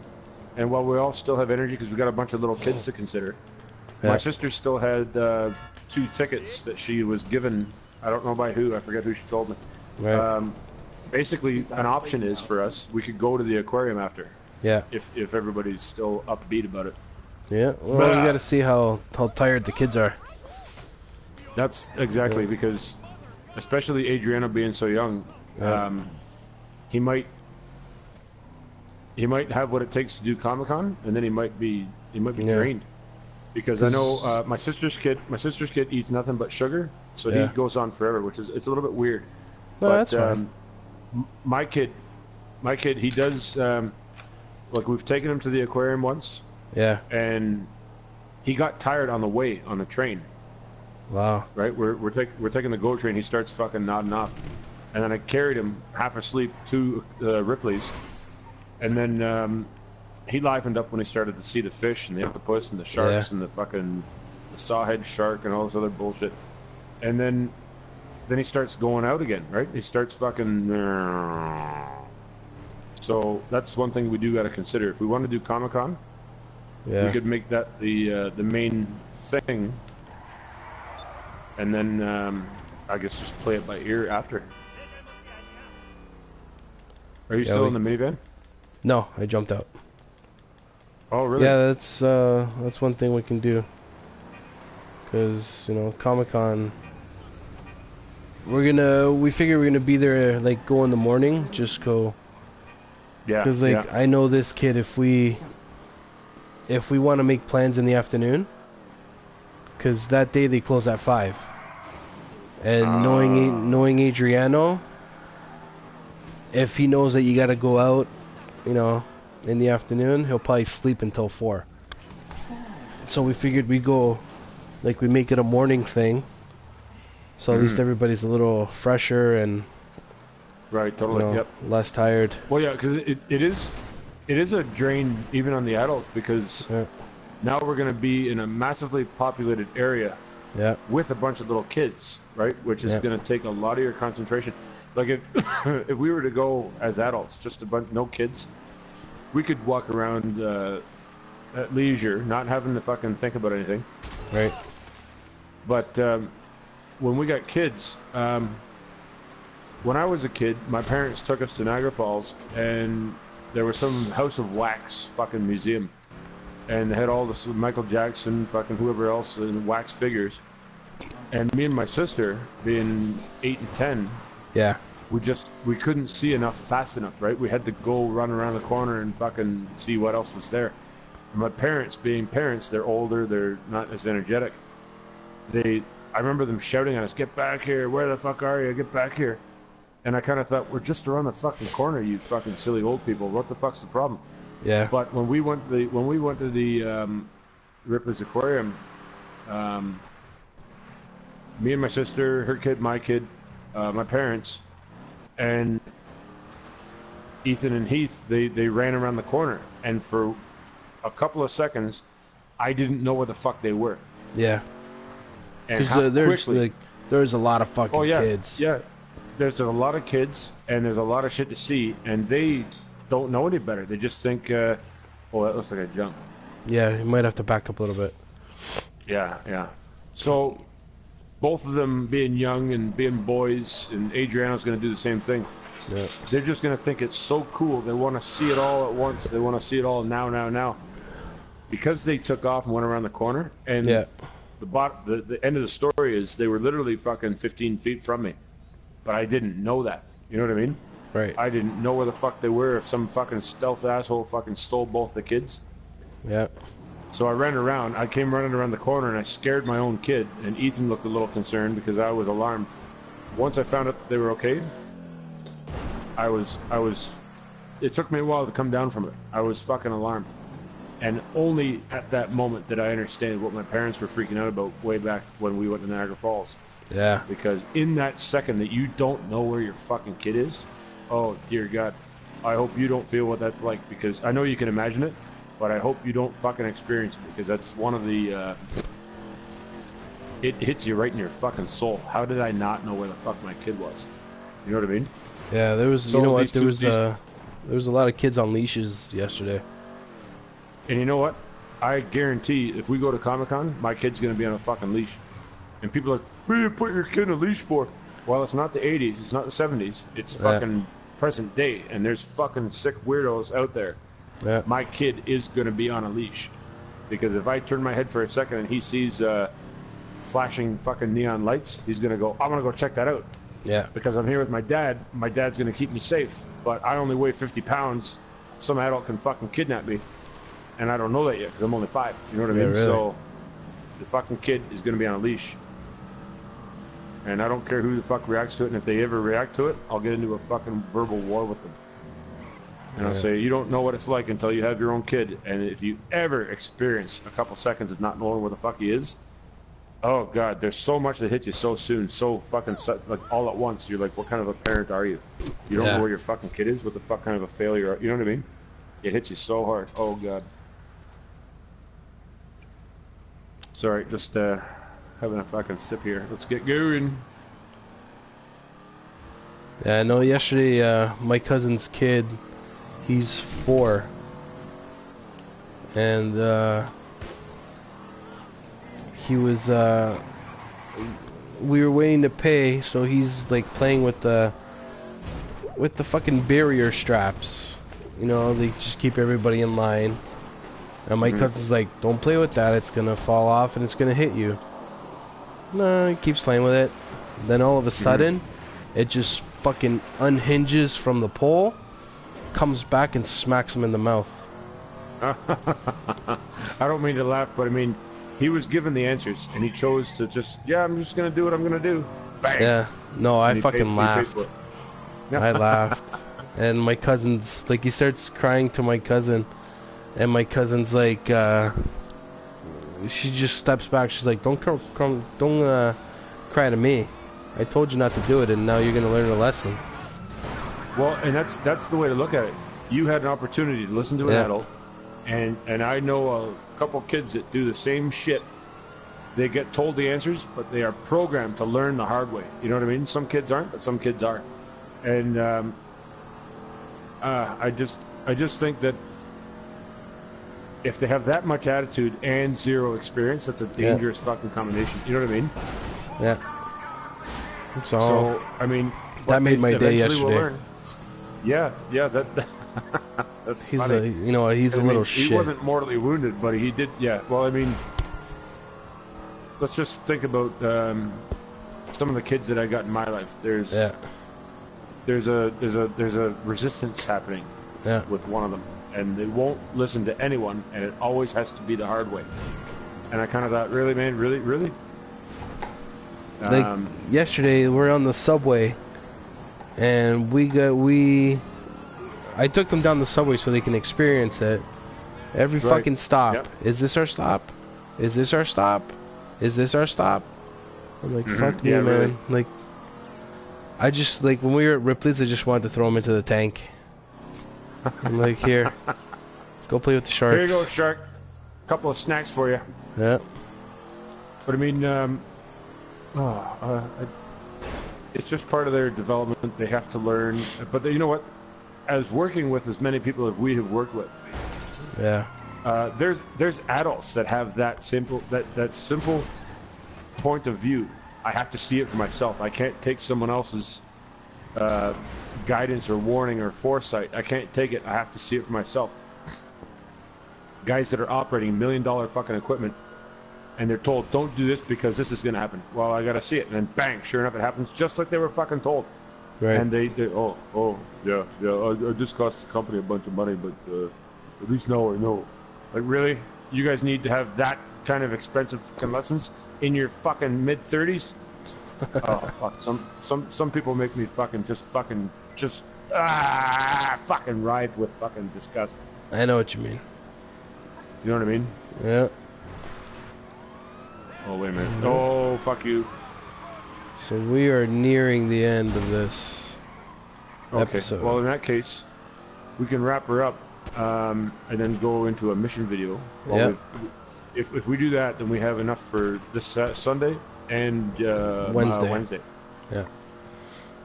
And while we all still have energy, because we got a bunch of little kids to consider, my sister still had 2 tickets that she was given. I don't know by who. I forget who she told me. Right. Basically, an option is for us, we could go to the aquarium after. Yeah. If everybody's still upbeat about it. Yeah. Well, we got to see how tired the kids are. That's exactly because, especially Adriano being so young, he might have what it takes to do Comic-Con, and then he might be drained. Because I know my sister's kid eats nothing but sugar, so he goes on forever, which is it's a little bit weird. No, but that's fine. my kid, he does like we've taken him to the aquarium once. Yeah. And he got tired on the way on the train. Wow. Right, we're taking the GO train. He starts fucking nodding off, and then I carried him half asleep to Ripley's, and then he livened up when he started to see the fish and the octopus and the sharks and the fucking sawhead shark and all this other bullshit, and then he starts going out again. Right, he starts fucking. So that's one thing we do got to consider. If we want to do Comic-Con, we could make that the main thing. And then, I guess just play it by ear after. Are you still in the minivan? No, I jumped out. Oh, really? Yeah, that's one thing we can do. Because, you know, Comic-Con, we figure we're gonna be there, like, go in the morning, just go. Yeah. Because, like, I know this kid, if we want to make plans in the afternoon, because that day they close at 5. And knowing Adriano, if he knows that you got to go out, you know, in the afternoon, he'll probably sleep until 4. So we figured we go, like, we make it a morning thing, so at least everybody's a little fresher and right, totally, you know, less tired. Well, yeah, because it is a drain even on the adults because now we're going to be in a massively populated area with a bunch of little kids, right? Which is going to take a lot of your concentration. Like if we were to go as adults, just a bunch, no kids, we could walk around at leisure, not having to fucking think about anything. Right. But when we got kids, when I was a kid, my parents took us to Niagara Falls, and there was some House of Wax fucking museum, and they had all this Michael Jackson, fucking whoever else, in wax figures. And me and my sister, being 8 and 10, Yeah. we couldn't see enough fast enough, right? We had to go run around the corner and fucking see what else was there. And my parents, being parents, they're older, they're not as energetic. I remember them shouting at us, "Get back here! Where the fuck are you? Get back here!" And I kind of thought, we're just around the fucking corner, you fucking silly old people. What the fuck's the problem? Yeah. But when we went to the Ripley's Aquarium, me and my sister, her kid, my kid, my parents, and Ethan and Heath, they ran around the corner, and for a couple of seconds, I didn't know where the fuck they were. Yeah. And Because there's a lot of fucking kids. Yeah. There's a lot of kids, and there's a lot of shit to see, and they don't know any better. They just think, oh, that looks like a jump. Yeah, you might have to back up a little bit. Yeah. So, both of them being young and being boys, and Adriano's going to do the same thing. Yeah. They're just going to think it's so cool. They want to see it all at once. They want to see it all now. Because they took off and went around the corner, and the end of the story is they were literally fucking 15 feet from me. But I didn't know that. You know what I mean? Right. I didn't know where the fuck they were. If some fucking stealth asshole fucking stole both the kids. Yeah. So I ran around. I came running around the corner, and I scared my own kid. And Ethan looked a little concerned because I was alarmed. Once I found out they were okay, I was. It took me a while to come down from it. I was fucking alarmed. And only at that moment did I understand what my parents were freaking out about way back when we went to Niagara Falls. Yeah. Because in that second that you don't know where your fucking kid is, oh dear God, I hope you don't feel what that's like, because I know you can imagine it, but I hope you don't fucking experience it, because that's one of the, it hits you right in your fucking soul. How did I not know where the fuck my kid was? You know what I mean? Yeah, there was, So you know what, these there was a lot of kids on leashes yesterday. And you know what? I guarantee if we go to Comic-Con, my kid's going to be on a fucking leash. And people are like, what do you put your kid in a leash for? Well, it's not the 80s. It's not the 70s. It's fucking present day. And there's fucking sick weirdos out there. Yeah. My kid is going to be on a leash. Because if I turn my head for a second and he sees flashing fucking neon lights, he's going to go, I'm going to go check that out. Yeah. Because I'm here with my dad. My dad's going to keep me safe. But I only weigh 50 pounds. Some adult can fucking kidnap me. And I don't know that yet because I'm only 5. You know what I mean? Really? So the fucking kid is going to be on a leash. And I don't care who the fuck reacts to it. And if they ever react to it, I'll get into a fucking verbal war with them. And I'll say, you don't know what it's like until you have your own kid. And if you ever experience a couple seconds of not knowing where the fuck he is, oh God, there's so much that hits you so soon, so fucking like all at once. You're like, what kind of a parent are you? You don't know where your fucking kid is? What the fuck kind of a failure are you? Know what I mean? It hits you so hard. Oh God. Sorry, just having a fucking sip here. Let's get going. Yeah, I know yesterday, my cousin's kid, he's 4. And, he was, we were waiting to pay, so he's, like, playing with the fucking barrier straps. You know, they just keep everybody in line. And my cousin's like, don't play with that, it's gonna fall off and it's gonna hit you. No, he keeps playing with it. Then all of a sudden, it just fucking unhinges from the pole, comes back and smacks him in the mouth. I don't mean to laugh, but I mean, he was given the answers and he chose to just, I'm just gonna do what I'm gonna do. Bang! Yeah, no, I fucking laughed. I laughed. And my cousin's, like, he starts crying to my cousin. And my cousin's like, she just steps back. She's like, don't cry to me. I told you not to do it, and now you're gonna learn a lesson. Well, and that's the way to look at it. You had an opportunity to listen to an adult, and I know a couple kids that do the same shit. They get told the answers, but they are programmed to learn the hard way. You know what I mean? Some kids aren't, but some kids are. And I just think that if they have that much attitude and zero experience, that's a dangerous fucking combination. You know what I mean? Yeah. So I mean, that made my day eventually yesterday. we'll learn. Yeah, that's He's funny. he's a little shit. He wasn't mortally wounded, but he did. Yeah. Well, I mean, let's just think about some of the kids that I got in my life. There's a resistance happening with one of them, and they won't listen to anyone, and it always has to be the hard way. And I kind of thought, really, man, really. Like yesterday, we're on the subway, and I took them down the subway so they can experience it. Every fucking stop. Yep. Is this our stop? Is this our stop? Is this our stop? I'm like, fuck you, man. Really. Like, I just, like, when we were at Ripley's, I just wanted to throw them into the tank. I'm like, here, go play with the sharks. Here you go, shark. Couple of snacks for you. Yeah. But I mean, it's just part of their development. They have to learn. But you know what? As working with as many people as we have worked with, there's adults that have that simple point of view. I have to see it for myself. I can't take someone else's guidance or warning or foresight. I can't take it. I have to see it for myself. Guys that are operating $1 million fucking equipment, and they're told, don't do this because this is going to happen. Well, I got to see it. And then bang, sure enough, it happens just like they were fucking told. Right. And they yeah, I just cost the company a bunch of money, but at least now I know. Like, really? You guys need to have that kind of expensive fucking lessons in your fucking mid-30s? Oh, fuck. Some people make me fucking fucking writhe with fucking disgust. I know what you mean. You know what I mean? Yeah. Oh, wait a minute. Oh, fuck you. So we are nearing the end of this episode. Well, in that case, we can wrap her up and then go into a mission video. Well, if we do that, then we have enough for this Sunday and Wednesday. Yeah.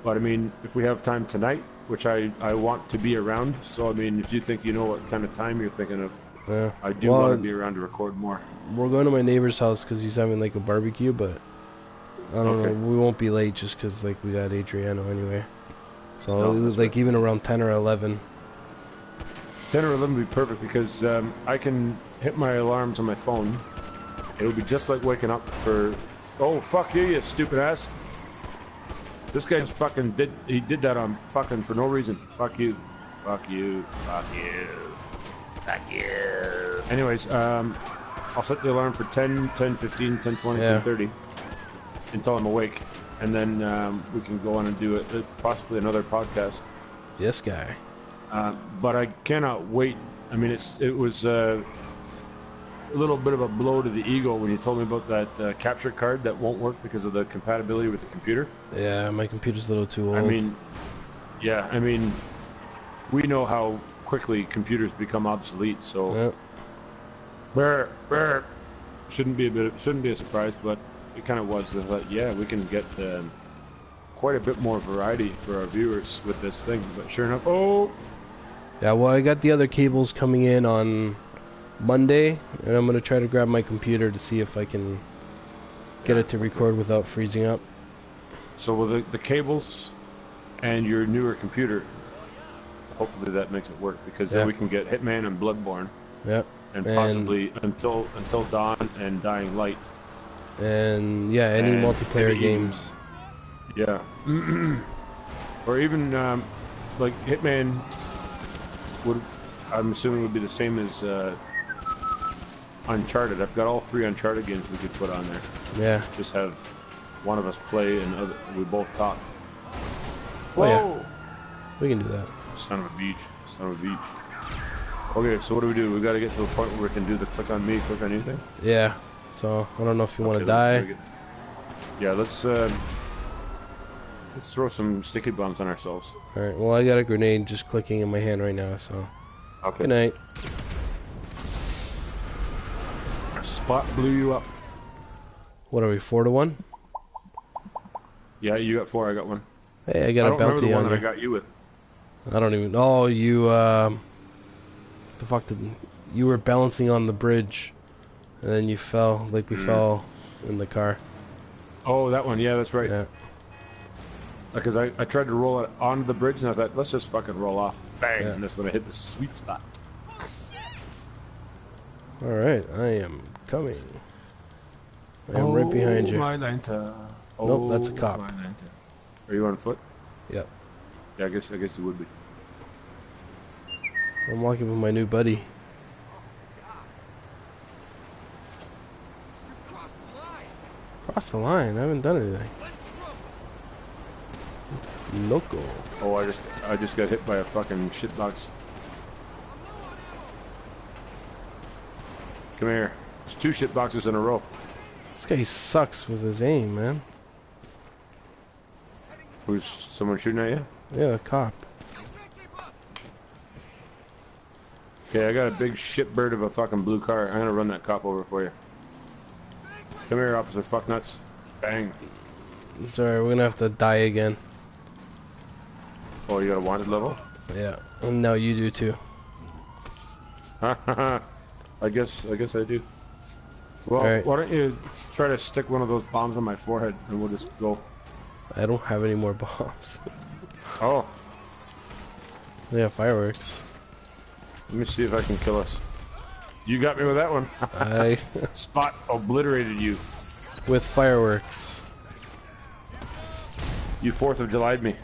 But I mean, if we have time tonight, which I want to be around, so I mean, if you think you know what kind of time you're thinking of, I do want to be around to record more. We're going to my neighbor's house because he's having like a barbecue, but I don't know. We won't be late just because like we got Adriano anyway. So like even around 10 or 11. 10 or 11 would be perfect because I can hit my alarms on my phone. It'll be just like waking up for... Oh, fuck you, you stupid ass. This guy's fucking he did that on fucking for no reason. Fuck you. Fuck you. Fuck you. Fuck you. Anyways, I'll set the alarm for 10, 10, 15, 10, 20, 10, 30 until I'm awake. And then we can go on and do possibly another podcast. Yes, guy. But I cannot wait. I mean, it was a little bit of a blow to the ego when you told me about that capture card that won't work because of the compatibility with the computer. Yeah, my computer's a little too old. I mean, we know how quickly computers become obsolete, so shouldn't be a surprise, but it kind of was. I thought, yeah, we can get quite a bit more variety for our viewers with this thing. But sure enough, yeah, well, I got the other cables coming in on Monday, and I'm going to try to grab my computer to see if I can get it to record without freezing up. So with the cables and your newer computer, hopefully that makes it work, because then we can get Hitman and Bloodborne. Yep. And possibly until Dawn and Dying Light. And yeah, any multiplayer games. Yeah. Or even like Hitman I'm assuming would be the same as Uncharted. I've got all 3 Uncharted games we could put on there. Yeah. Just have one of us play and we both talk. Whoa! Yeah. We can do that. Son of a beach. Okay, so what do we do? We got to get to a point where we can do the click on me, click on you thing? Yeah. So, I don't know if you want to die. Yeah, let's throw some sticky bombs on ourselves. Alright, well, I got a grenade just clicking in my hand right now, so... Okay. Good night. Spot blew you up. What are we, 4-1? Yeah, you got 4, I got 1. Hey, I got a bounty on you. I don't remember the one that I got you with. I don't even... Oh, you, the fuck did... you were balancing on the bridge, and then you fell, like we fell in the car. Oh, that one. Yeah, that's right. Yeah. Because I tried to roll it onto the bridge, and I thought, let's just fucking roll off. Bang! Yeah. And that's when I hit the sweet spot. Alright, I am coming. I am right behind you. My Lanta. Nope, that's a cop. My Lanta. Are you on foot? Yep. Yeah, I guess you would be. I'm walking with my new buddy. Cross the line? I haven't done anything. Loco. Oh, I just got hit by a fucking shitbox. Come here. There's 2 shitboxes in a row. This guy sucks with his aim, man. Who's someone shooting at you? Yeah, a cop. Okay, I got a big shitbird of a fucking blue car. I'm gonna run that cop over for you. Come here, officer fucknuts. Bang. It's alright, we're gonna have to die again. Oh, you got a wanted level? Yeah, and now you do too. I guess I do. Well, Right. why don't you try to stick one of those bombs on my forehead and we'll just go. I don't have any more bombs. Oh, Yeah, fireworks. let me see if I can kill us. You got me with that one. I Spot obliterated you. with fireworks. You 4th of July'd me.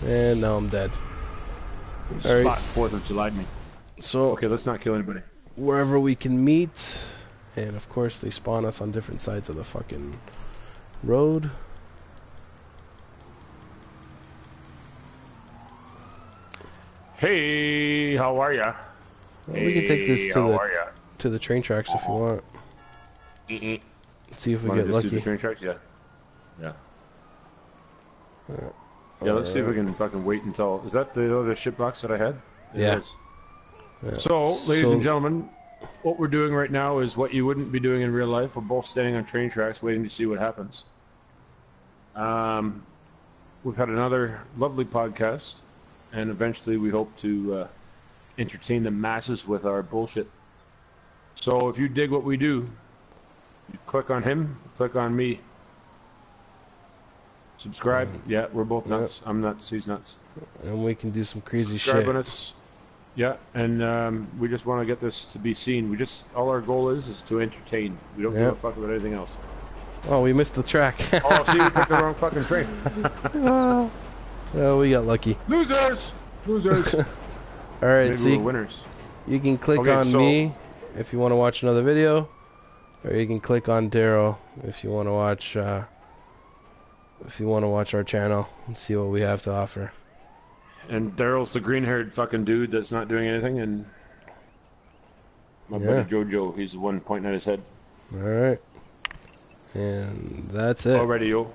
And now I'm dead. Spot Alright. 4th of July'd me. So Okay, let's not kill anybody. wherever we can meet, and of course they spawn us on different sides of the fucking road. Hey, how are ya? Well, we can take this how are ya? to the train tracks if you want. See if we Wanna get just do lucky. the train tracks? Yeah. Yeah. Yeah, let's see if we can fucking wait until... Is that the other shitbox that I had? It Yeah. is. Yeah. So, ladies So- and gentlemen, what we're doing right now is what you wouldn't be doing in real life. We're both standing on train tracks waiting to see what happens. We've had another lovely podcast, and eventually we hope to entertain the masses with our bullshit. So if you dig what we do, you click on him, click on me. Subscribe. Yeah, we're both nuts. I'm nuts. He's nuts. And we can do some crazy Subscribe shit. on us. Yeah, and we just want to get this to be seen. All our goal is to entertain. We don't give Yep. a fuck about anything else. Oh, we missed the track. Oh, see, we picked the wrong fucking train. Oh, we got lucky. Losers! Losers! All right, Maybe see, we're winners. you can click Okay, on so- me if you want to watch another video, or you can click on Daryl if you want to watch. If you want to watch our channel and see what we have to offer. And Daryl's the green-haired fucking dude that's not doing anything, and my Yeah. buddy Jojo, he's the one pointing at his head. All right, and that's it. Alrighty, yo.